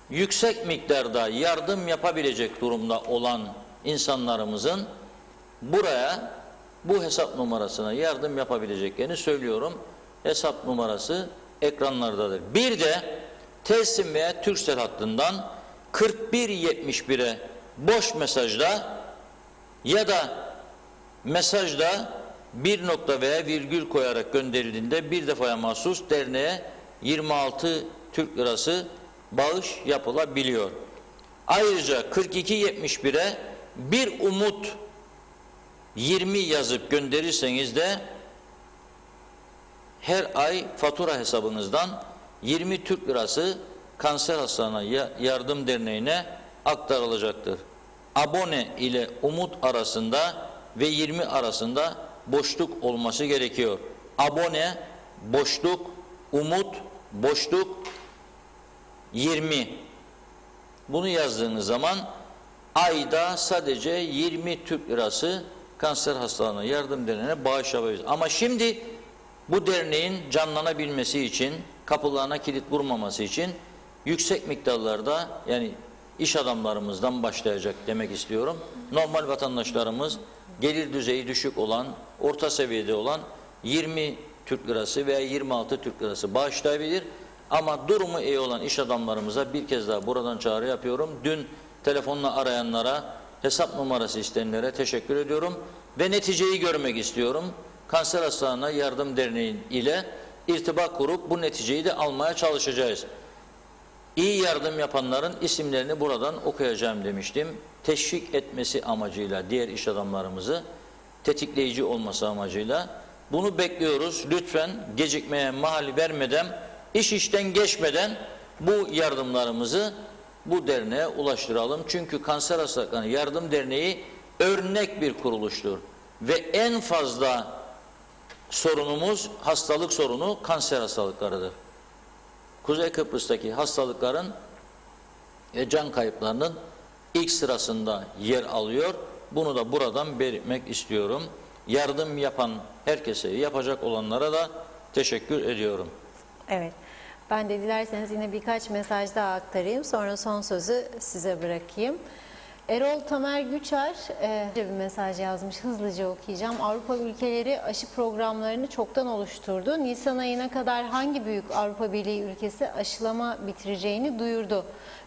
Yüksek miktarda yardım yapabilecek durumda olan insanlarımızın buraya bu hesap numarasına yardım yapabileceklerini söylüyorum. Hesap numarası ekranlardadır. Bir de Telsim veya Turkcell hattından 4171'e boş mesajla ya da mesajda bir nokta veya virgül koyarak gönderildiğinde bir defaya mahsus derneğe 26 Türk lirası bağış yapılabiliyor. Ayrıca 4271'e bir umut 20 yazıp gönderirseniz de her ay fatura hesabınızdan 20 Türk lirası Kanser Hastalarına Yardım Derneği'ne aktarılacaktır. Abone ile umut arasında ve 20 arasında boşluk olması gerekiyor. Abone, boşluk, umut, boşluk, 20. Bunu yazdığınız zaman ayda sadece 20 Türk lirası Kanser Hastalarına Yardım Derneği'ne bağış yapabiliriz. Ama şimdi bu derneğin canlanabilmesi için, kapılarına kilit vurmaması için yüksek miktarlarda, yani iş adamlarımızdan başlayacak demek istiyorum. Normal vatandaşlarımız gelir düzeyi düşük olan, orta seviyede olan 20 Türk lirası veya 26 Türk lirası bağışlayabilir. Ama durumu iyi olan iş adamlarımıza bir kez daha buradan çağrı yapıyorum. Dün telefonla arayanlara, hesap numarası isteyenlere teşekkür ediyorum. Ve neticeyi görmek istiyorum. Kanser Hastalarına Yardım Derneği ile irtibat kurup bu neticeyi de almaya çalışacağız. İyi yardım yapanların isimlerini buradan okuyacağım demiştim. Teşvik etmesi amacıyla diğer iş adamlarımızı, tetikleyici olması amacıyla bunu bekliyoruz. Lütfen gecikmeye mahal vermeden, iş işten geçmeden bu yardımlarımızı bu derneğe ulaştıralım. Çünkü Kanser Hastalarına Yardım Derneği örnek bir kuruluştur. Ve en fazla sorunumuz, hastalık sorunu kanser hastalıklarıdır. Kuzey Kıbrıs'taki hastalıkların can kayıplarının ilk sırasında yer alıyor. Bunu da buradan belirtmek istiyorum. Yardım yapan herkese, yapacak olanlara da teşekkür ediyorum. Evet. Ben de dilerseniz yine birkaç mesaj daha aktarayım. Sonra son sözü size bırakayım. Erol Tamer Güçer bir mesaj yazmış. Hızlıca okuyacağım. Avrupa ülkeleri aşı programlarını çoktan oluşturdu. Nisan ayına kadar hangi büyük Avrupa Birliği ülkesi aşılama bitireceğini duyurdu.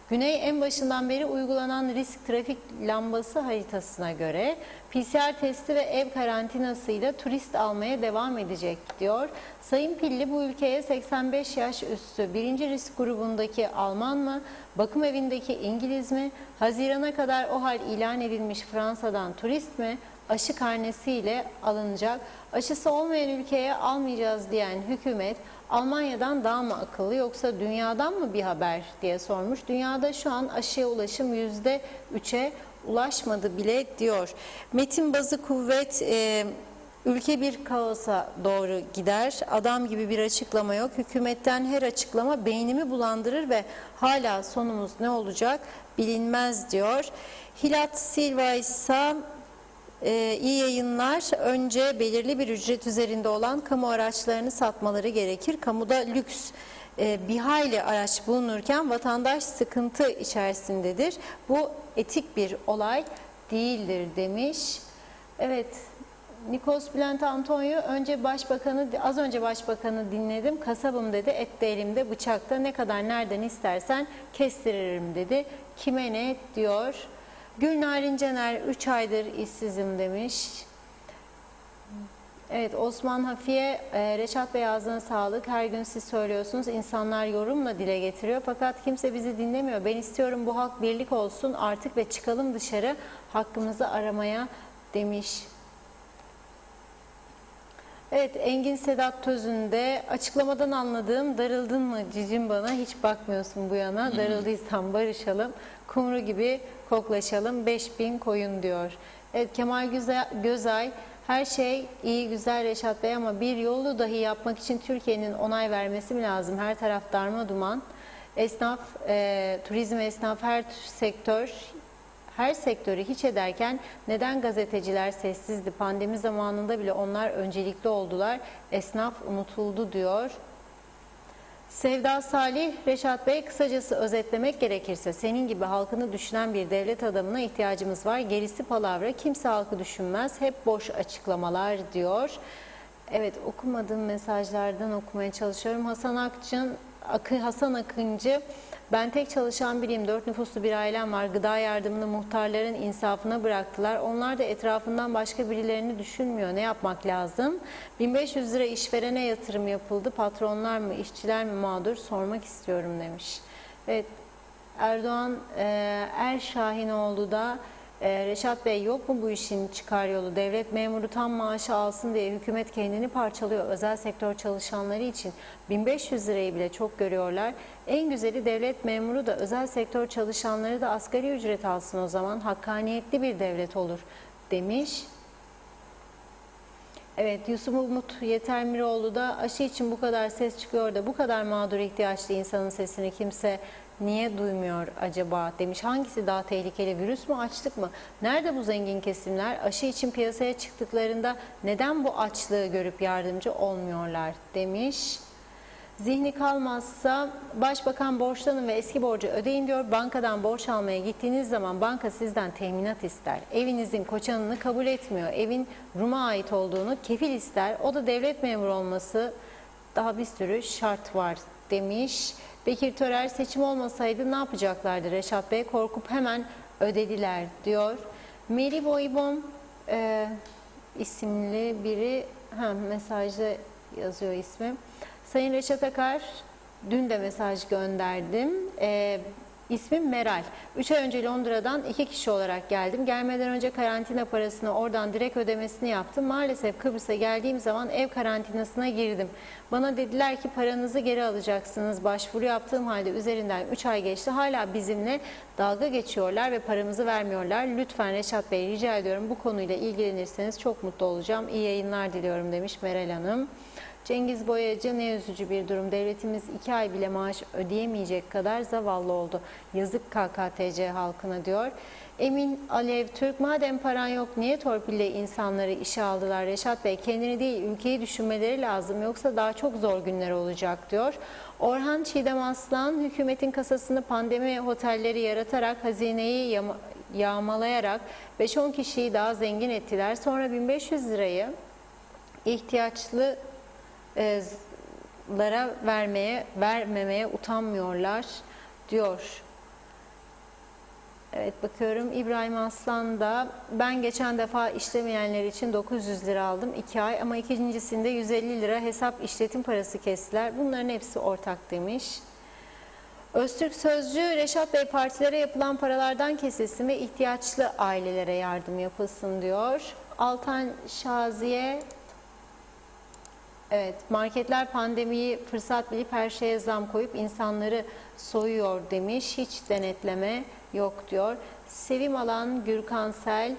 Güney en başından beri uygulanan risk trafik lambası haritasına göre PCR testi ve ev karantinasıyla turist almaya devam edecek diyor. Sayın Pilli bu ülkeye 85 yaş üstü birinci risk grubundaki Alman mı, bakım evindeki İngiliz mi, Haziran'a kadar o hal ilan edilmiş Fransa'dan turist mi aşı karnesiyle alınacak? Aşısı olmayan ülkeye almayacağız diyen hükümet Almanya'dan daha mı akıllı yoksa dünyadan mı bir haber diye sormuş. Dünyada şu an aşıya ulaşım %3'e ulaşmadı bile diyor. Metin Bazı Kuvvet ülke bir kaosa doğru gider. Adam gibi bir açıklama yok. Hükümetten her açıklama beynimi bulandırır ve hala sonumuz ne olacak bilinmez diyor. Hilat Silva ise İyi yayınlar. Önce belirli bir ücret üzerinde olan kamu araçlarını satmaları gerekir. Kamuda lüks bir hayli araç bulunurken vatandaş sıkıntı içerisindedir. Bu etik bir olay değildir demiş. Evet, Nikos Bülent Antonio az önce başbakanı dinledim. Kasabım dedi, et de elimde, bıçakta, ne kadar nereden istersen kestiririm dedi. Kime ne diyor. Gülnarin Cener 3 aydır işsizim demiş. Evet, Osman Hafiye, Reşat Bey ağzına sağlık. Her gün siz söylüyorsunuz, insanlar yorumla dile getiriyor. Fakat kimse bizi dinlemiyor. Ben istiyorum bu halk birlik olsun artık ve çıkalım dışarı hakkımızı aramaya demiş. Evet, Engin Sedat Tözün de açıklamadan anladığım, darıldın mı cicim bana, hiç bakmıyorsun bu yana, darıldıysan barışalım, kumru gibi koklaşalım, 5000 koyun diyor. Evet, Kemal Gözay, her şey iyi güzel Reşat Bey ama bir yolu dahi yapmak için Türkiye'nin onay vermesi mi lazım? Her taraf darma duman. Esnaf, turizm esnaf, her sektörü hiç ederken neden gazeteciler sessizdi? Pandemi zamanında bile onlar öncelikli oldular. Esnaf unutuldu diyor. Sevda Salih, Reşat Bey, kısacası özetlemek gerekirse senin gibi halkını düşünen bir devlet adamına ihtiyacımız var. Gerisi palavra, kimse halkı düşünmez, hep boş açıklamalar diyor. Evet, okumadığım mesajlardan okumaya çalışıyorum. Hasan Akıncı, ben tek çalışan biriyim, 4 nüfuslu bir ailem var, gıda yardımını muhtarların insafına bıraktılar. Onlar da etrafından başka birilerini düşünmüyor, ne yapmak lazım? 1500 lira işverene yatırım yapıldı, patronlar mı, işçiler mi mağdur, sormak istiyorum demiş. Evet, Erdoğan Erşahinoğlu da Reşat Bey, yok mu bu işin çıkar yolu? Devlet memuru tam maaşı alsın diye hükümet kendini parçalıyor. Özel sektör çalışanları için 1500 lirayı bile çok görüyorlar. En güzeli devlet memuru da özel sektör çalışanları da asgari ücret alsın, o zaman hakkaniyetli bir devlet olur demiş. Evet, Yusuf Umut Yetermiroğlu da aşı için bu kadar ses çıkıyor da bu kadar mağdur ihtiyaçlı insanın sesini kimse niye duymuyor acaba demiş. Hangisi daha tehlikeli, virüs mü, açlık mı? Nerede bu zengin kesimler? Aşı için piyasaya çıktıklarında neden bu açlığı görüp yardımcı olmuyorlar demiş. Zihni kalmazsa başbakan borçlanın ve eski borcu ödeyin diyor. Bankadan borç almaya gittiğiniz zaman banka sizden teminat ister. Evinizin koçanını kabul etmiyor. Evin Rum'a ait olduğunu kefil ister. O da devlet memuru olması, daha bir sürü şart var demiş. Bekir Törer, seçim olmasaydı ne yapacaklardı Reşat Bey? Korkup hemen ödediler diyor. Meri Boybom isimli biri mesajda yazıyor ismi. Sayın Reşat Akar, dün de mesaj gönderdim. İsmim Meral. 3 ay önce Londra'dan 2 kişi olarak geldim. Gelmeden önce karantina parasını oradan direkt ödemesini yaptım. Maalesef Kıbrıs'a geldiğim zaman ev karantinasına girdim. Bana dediler ki paranızı geri alacaksınız. Başvuru yaptığım halde üzerinden 3 ay geçti. Hala bizimle dalga geçiyorlar ve paramızı vermiyorlar. Lütfen Reşat Bey, rica ediyorum, bu konuyla ilgilenirseniz çok mutlu olacağım. İyi yayınlar diliyorum demiş Meral Hanım. Cengiz Boyacı, ne üzücü bir durum. Devletimiz 2 ay bile maaş ödeyemeyecek kadar zavallı oldu. Yazık KKTC halkına diyor. Emin Alev Türk, madem paran yok niye torpille insanları işe aldılar? Reşat Bey, kendini değil ülkeyi düşünmeleri lazım, yoksa daha çok zor günler olacak diyor. Orhan Çiğdem Aslan, hükümetin kasasını pandemi otelleri yaratarak, hazineyi yağmalayarak 5-10 kişiyi daha zengin ettiler. Sonra 1500 lirayı ihtiyaçlı vermemeye utanmıyorlar diyor. Evet, bakıyorum İbrahim Aslan da, ben geçen defa işlemeyenler için 900 lira aldım 2 ay ama ikincisinde 150 lira hesap işletim parası kestiler. Bunların hepsi ortak demiş. Öztürk Sözcü, Reşat Bey, partilere yapılan paralardan kesilsin ve ihtiyaçlı ailelere yardım yapılsın diyor. Altan Şaziye, evet, marketler pandemiyi fırsat bilip her şeye zam koyup insanları soyuyor demiş. Hiç denetleme yok diyor. Sevim Alan Gürkan Sel,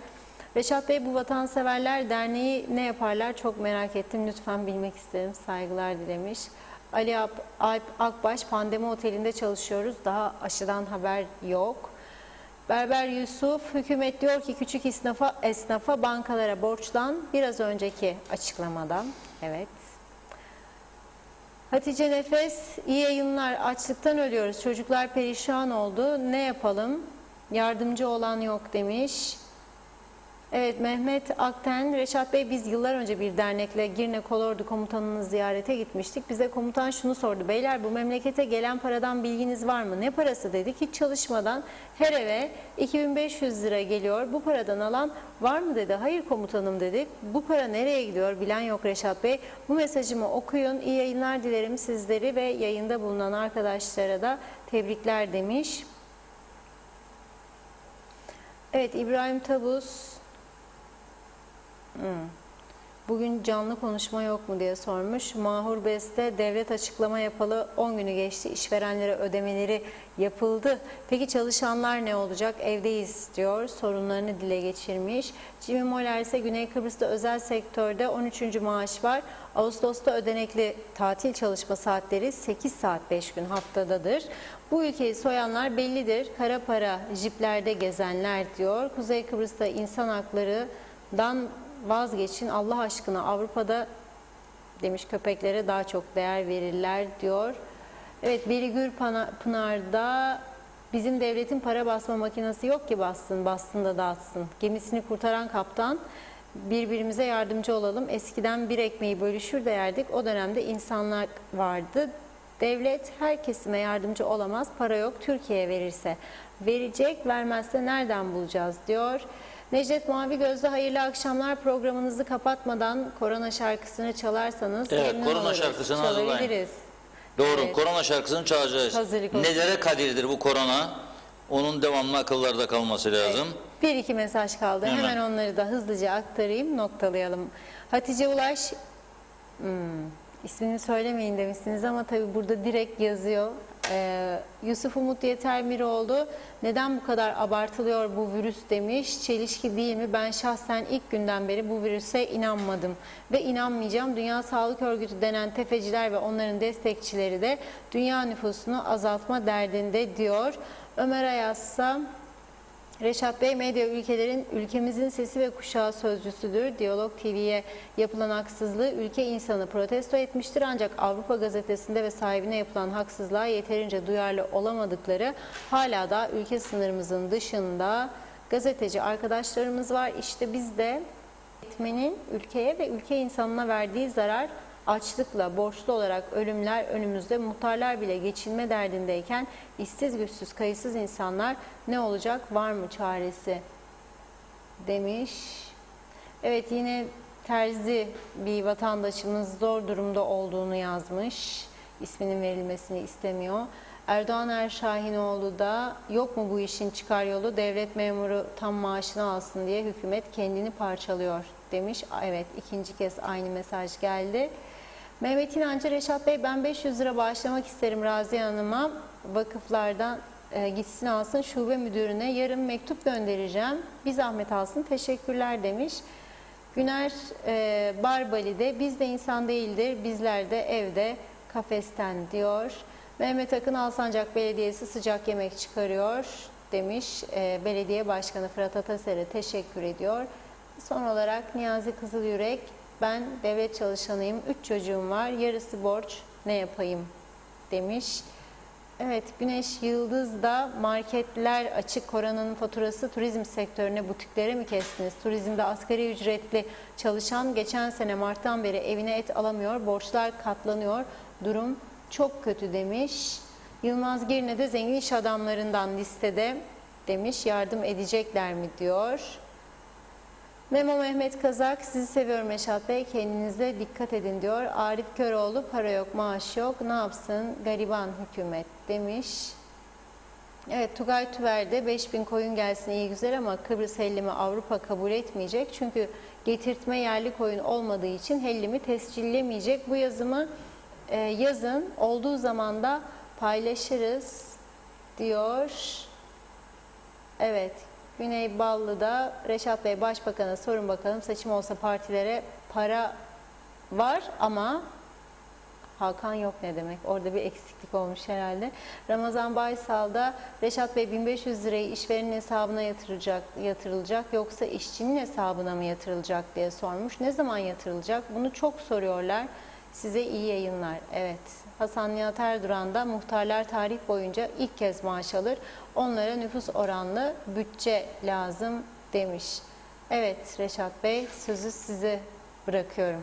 Reşat Bey, bu Vatanseverler Derneği ne yaparlar çok merak ettim. Lütfen bilmek isterim. Saygılar dilemiş. Ali Alp Akbaş, pandemi otelinde çalışıyoruz. Daha aşıdan haber yok. Berber Yusuf, hükümet diyor ki küçük esnafa bankalara borçlan, biraz önceki açıklamadan. Evet. Hatice Nefes, iyi yayınlar, açlıktan ölüyoruz, çocuklar perişan oldu, ne yapalım, yardımcı olan yok demiş. Evet, Mehmet Akten, Reşat Bey, biz yıllar önce bir dernekle Girne Kolordu komutanını ziyarete gitmiştik. Bize komutan şunu sordu: beyler, bu memlekete gelen paradan bilginiz var mı? Ne parası dedik. Hiç çalışmadan her eve 2500 lira geliyor. Bu paradan alan var mı dedi. Hayır komutanım dedik. Bu para nereye gidiyor bilen yok Reşat Bey. Bu mesajımı okuyun. İyi yayınlar dilerim sizleri ve yayında bulunan arkadaşlara da tebrikler demiş. Evet, İbrahim Tabus, bugün canlı konuşma yok mu diye sormuş. Mahur Beste, devlet açıklama yapalı 10 günü geçti. İşverenlere ödemeleri yapıldı. Peki çalışanlar ne olacak? Evdeyiz diyor. Sorunlarını dile geçirmiş. Jimmy Moller ise Güney Kıbrıs'ta özel sektörde 13. maaş var. Ağustos'ta ödenekli tatil çalışma saatleri 8 saat 5 gün haftadadır. Bu ülkeyi soyanlar bellidir. Kara para jiplerde gezenler diyor. Kuzey Kıbrıs'ta insan haklarından vazgeçin Allah aşkına, Avrupa'da demiş köpeklere daha çok değer verirler diyor. Evet, Beligül Pınar'da bizim devletin para basma makinesi yok ki bassın, bastın da dağıtsın. Gemisini kurtaran kaptan, birbirimize yardımcı olalım. Eskiden bir ekmeği bölüşür de yerdik. O dönemde insanlar vardı. Devlet her kesime yardımcı olamaz. Para yok, Türkiye'ye verirse verecek, vermezse nereden bulacağız diyor. Necdet Mavi Gözlü, hayırlı akşamlar. Programınızı kapatmadan korona şarkısını çalarsanız Evet, memnun korona oluruz. şarkısını hazırlayın. Çalabiliriz. Doğru, Evet. korona şarkısını çalacağız. Hazırlık olsun. Nelere kadirdir bu korona? Onun devamlı akıllarda kalması lazım. Bir iki mesaj kaldı. Hemen. Hemen onları da hızlıca aktarayım, noktalayalım. Hatice Ulaş, ismini söylemeyin demişsiniz ama tabii burada direkt yazıyor. Yusuf Umut Yetermiroğlu, neden bu kadar abartılıyor bu virüs demiş. Çelişki değil mi? Ben şahsen ilk günden beri bu virüse inanmadım ve inanmayacağım. Dünya Sağlık Örgütü denen tefeciler ve onların destekçileri de dünya nüfusunu azaltma derdinde diyor. Ömer Ayazsa, Reşat Bey, medya ülkemizin sesi ve kuşağı sözcüsüdür. Diyalog TV'ye yapılan haksızlığı ülke insanı protesto etmiştir. Ancak Avrupa Gazetesi'nde ve sahibine yapılan haksızlığa yeterince duyarlı olamadıkları, hala da ülke sınırımızın dışında gazeteci arkadaşlarımız var. İşte biz de etmenin ülkeye ve ülke insanına verdiği zarar, açlıkla, borçlu olarak ölümler önümüzde, muhtarlar bile geçinme derdindeyken işsiz, güçsüz, kayıtsız insanlar ne olacak, var mı çaresi demiş. Evet, yine Terzi bir vatandaşımız zor durumda olduğunu yazmış. İsminin verilmesini istemiyor. Erdoğan Erşahinoğlu da yok mu bu işin çıkar yolu, devlet memuru tam maaşını alsın diye hükümet kendini parçalıyor demiş. Evet, ikinci kez aynı mesaj geldi. Mehmet İnancı, Reşat Bey, ben 500 lira bağışlamak isterim Raziye Hanım'a, vakıflardan gitsin alsın, şube müdürüne yarın mektup göndereceğim, bir zahmet alsın, teşekkürler demiş. Güner Barbali'de, biz de insan değildir, bizler de evde kafesten diyor. Mehmet Akın, Alsancak Belediyesi sıcak yemek çıkarıyor demiş. Belediye Başkanı Fırat Ataser'e teşekkür ediyor. Son olarak Niyazi Kızılyürek, ben devlet çalışanıyım, 3 çocuğum var, yarısı borç, ne yapayım demiş. Evet, Güneş Yıldız da marketler açık, koronanın faturası turizm sektörüne, butiklere mi kestiniz? Turizmde asgari ücretli çalışan geçen sene Mart'tan beri evine et alamıyor, borçlar katlanıyor, durum çok kötü demiş. Yılmaz Girne de zengin iş adamlarından listede demiş, yardım edecekler mi diyor. Memo Mehmet Kazak, sizi seviyorum Reşat Bey, kendinize dikkat edin diyor. Arif Köroğlu, para yok, maaş yok, ne yapsın gariban hükümet demiş. Evet, Tugay Tüver'de 5000 koyun gelsin iyi güzel ama Kıbrıs hellimi Avrupa kabul etmeyecek. Çünkü getirtme yerli koyun olmadığı için hellimi tescillemeyecek. Bu yazımı yazın, olduğu zaman da paylaşırız diyor. Evet. Güney Ballı'da Reşat Bey, Başbakan'a sorun bakalım, seçim olsa partilere para var ama Hakan yok ne demek? Orada bir eksiklik olmuş herhalde. Ramazan Baysal da Reşat Bey 1500 lirayı işverenin hesabına yatırılacak yoksa işçinin hesabına mı yatırılacak diye sormuş. Ne zaman yatırılacak? Bunu çok soruyorlar. Size iyi yayınlar. Evet. Hasan Nihat Erduran da muhtarlar tarih boyunca ilk kez maaş alır. Onlara nüfus oranlı bütçe lazım demiş. Evet Reşat Bey, sözü size bırakıyorum.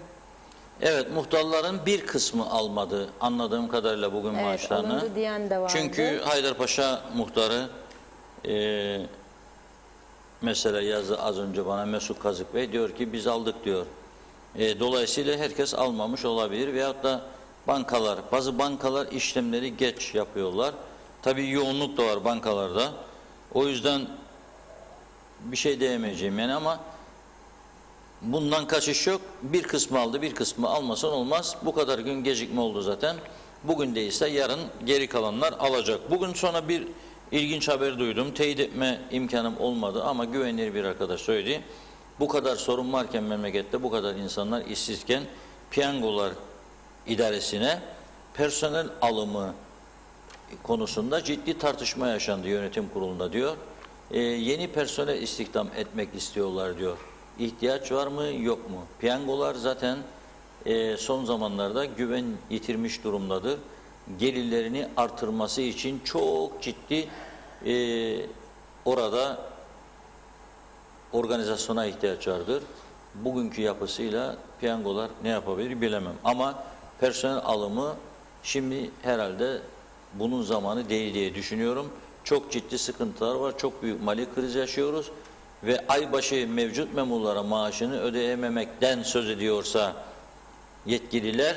Evet, muhtarların bir kısmı almadı anladığım kadarıyla bugün maaşlarını. Alındı diyen de vardı. Çünkü Haydarpaşa muhtarı mesela yazdı az önce bana Mesut Kazık Bey diyor ki biz aldık diyor. Dolayısıyla herkes almamış olabilir veyahut da bazı bankalar işlemleri geç yapıyorlar. Tabii yoğunluk da var bankalarda. O yüzden bir şey diyemeyeceğim yani ama bundan kaçış yok. Bir kısmı aldı, bir kısmı almasan olmaz. Bu kadar gün gecikme oldu zaten. Bugün değilse yarın geri kalanlar alacak. Bugün sonra bir ilginç haber duydum. Teyit etme imkanım olmadı ama güvenilir bir arkadaş söyledi. Bu kadar sorun varken memlekette, bu kadar insanlar işsizken piyangolar idaresine personel alımı konusunda ciddi tartışma yaşandı yönetim kurulunda diyor. Yeni personel istihdam etmek istiyorlar diyor. İhtiyaç var mı yok mu? Piyangolar zaten son zamanlarda güven yitirmiş durumdadır. Gelirlerini artırması için çok ciddi orada organizasyona ihtiyaç vardır. Bugünkü yapısıyla piyangolar ne yapabilir bilemem. Ama personel alımı şimdi herhalde bunun zamanı değil diye düşünüyorum. Çok ciddi sıkıntılar var. Çok büyük mali kriz yaşıyoruz. Ve aybaşı mevcut memurlara maaşını ödeyememekten söz ediyorsa yetkililer,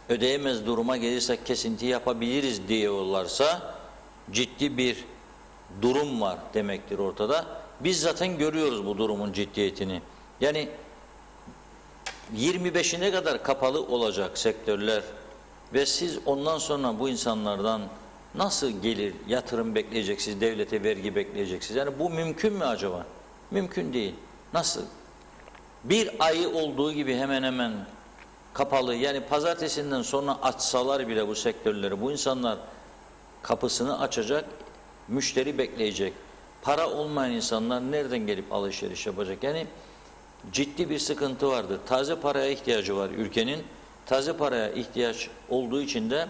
ödeyemez duruma gelirse kesinti yapabiliriz diyorlarsa ciddi bir durum var demektir ortada. Biz zaten görüyoruz bu durumun ciddiyetini. Yani 25'ine kadar kapalı olacak sektörler ve siz ondan sonra bu insanlardan nasıl gelir, yatırım bekleyeceksiniz, devlete vergi bekleyeceksiniz? Yani bu mümkün mü acaba? Mümkün değil. Nasıl? Bir ayı olduğu gibi hemen hemen kapalı. Yani pazartesinden sonra açsalar bile bu sektörleri, bu insanlar kapısını açacak, müşteri bekleyecek. Para olmayan insanlar nereden gelip alışveriş yapacak? Yani ciddi bir sıkıntı vardır. Taze paraya ihtiyacı var ülkenin. Taze paraya ihtiyaç olduğu için de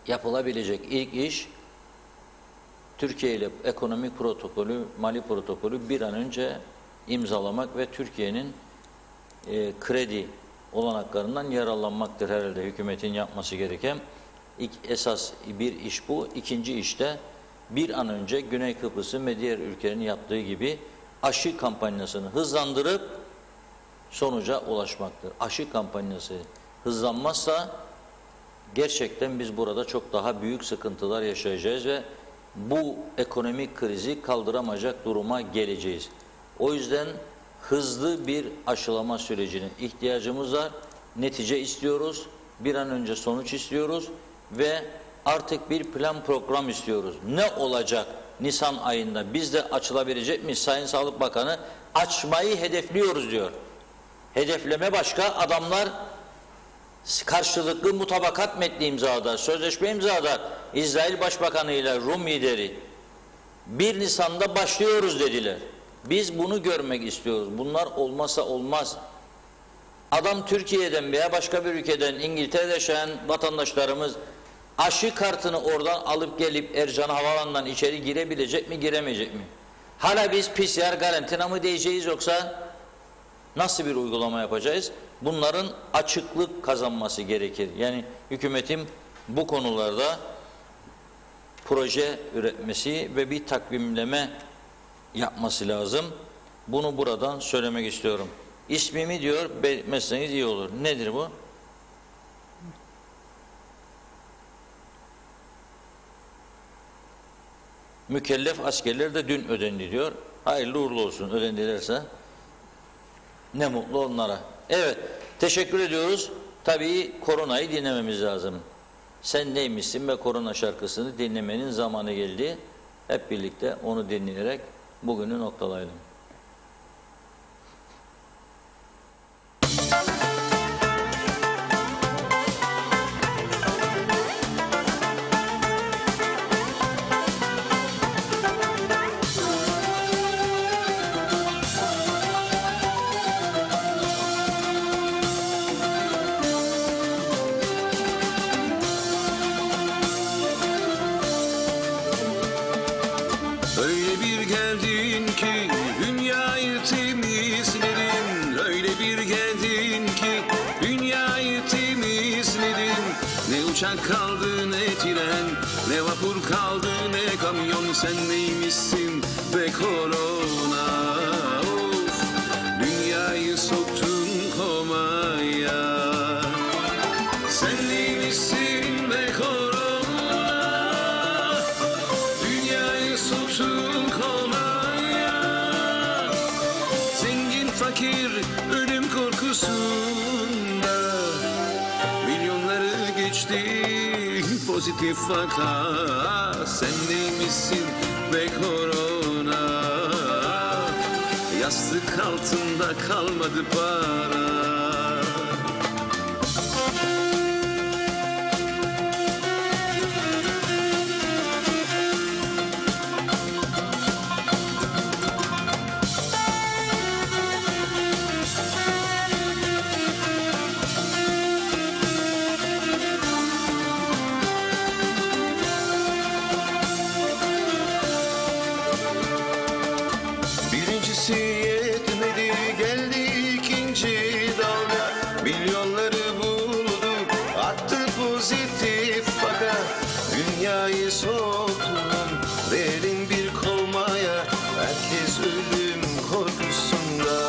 yapılabilecek ilk iş Türkiye ile ekonomik protokolü, mali protokolü bir an önce imzalamak ve Türkiye'nin kredi olanaklarından yararlanmaktır herhalde hükümetin yapması gereken. Esas bir iş bu. İkinci iş de bir an önce Güney Kıbrıs'ın ve diğer ülkelerin yaptığı gibi aşı kampanyasını hızlandırıp sonuca ulaşmaktır. Aşı kampanyası hızlanmazsa gerçekten biz burada çok daha büyük sıkıntılar yaşayacağız ve bu ekonomik krizi kaldıramayacak duruma geleceğiz. O yüzden hızlı bir aşılama sürecine ihtiyacımız var. Netice istiyoruz, bir an önce sonuç istiyoruz ve artık bir plan program istiyoruz. Ne olacak Nisan ayında? Biz de açılabilecek miyiz? Sayın Sağlık Bakanı açmayı hedefliyoruz diyor. Hedefleme başka, adamlar karşılıklı mutabakat metni imzalar, sözleşme imzalar. İsrail Başbakanı ile Rum lideri 1 Nisan'da başlıyoruz dediler. Biz bunu görmek istiyoruz. Bunlar olmazsa olmaz. Adam Türkiye'den veya başka bir ülkeden, İngiltere'de yaşayan vatandaşlarımız aşı kartını oradan alıp gelip Ercan Havalan'dan içeri girebilecek mi, giremeyecek mi? Hala biz PCR karantina mı diyeceğiz yoksa nasıl bir uygulama yapacağız? Bunların açıklık kazanması gerekir. Yani hükümetin bu konularda proje üretmesi ve bir takvimleme yapması lazım. Bunu buradan söylemek istiyorum. İsmimi diyor, belirtmezseniz iyi olur. Nedir bu? Mükellef askerler de dün ödendi diyor. Hayırlı uğurlu olsun ödendilerse. Ne mutlu onlara. Evet, teşekkür ediyoruz. Tabii koronayı dinlememiz lazım. Sen neymişsin ve korona şarkısını dinlemenin zamanı geldi. Hep birlikte onu dinleyerek bugünü noktalayalım. uçak kaldı ne tren, ne vapur kaldı ne kamyon. Sen neymişsin be korona? Of, dünyayı soktun komaya. Sen neymişsin be korona? Dünyayı soktun komaya. Zengin fakir ölüm korkusunda milyonları geçti pozitif vaka. Sen neymişsin be korona? Yastık altında kalmadı para. Birincisi yetmedi, geldi ikinci dalga. Milyonları buldu, attı pozitif vaka. Dünyayı soktun derin bir komaya. Herkes ölüm korkusunda.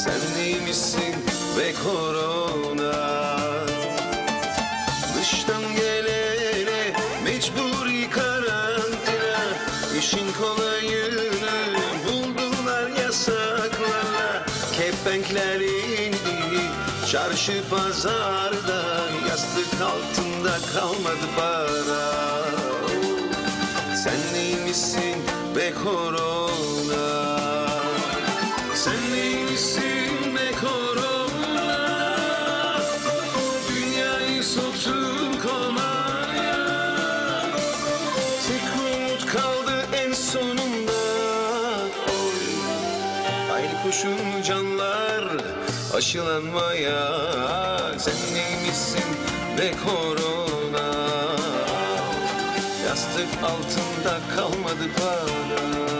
Sen neymişsin be korona? Dıştan gelene mecburi karantina. İşin kolayını buldular yasaklarla. Kepenkler indi çarşı pazarda. Yastık altında kalmadı para. Sen neymişsin be korona? Sen neymişsin be korona? Dünyayı soktun komaya. Tek umut kaldı en sonunda. Oy, hayli koşun canlar aşılanmaya. Sen neymişsin be korona? Yastık altında kalmadı para.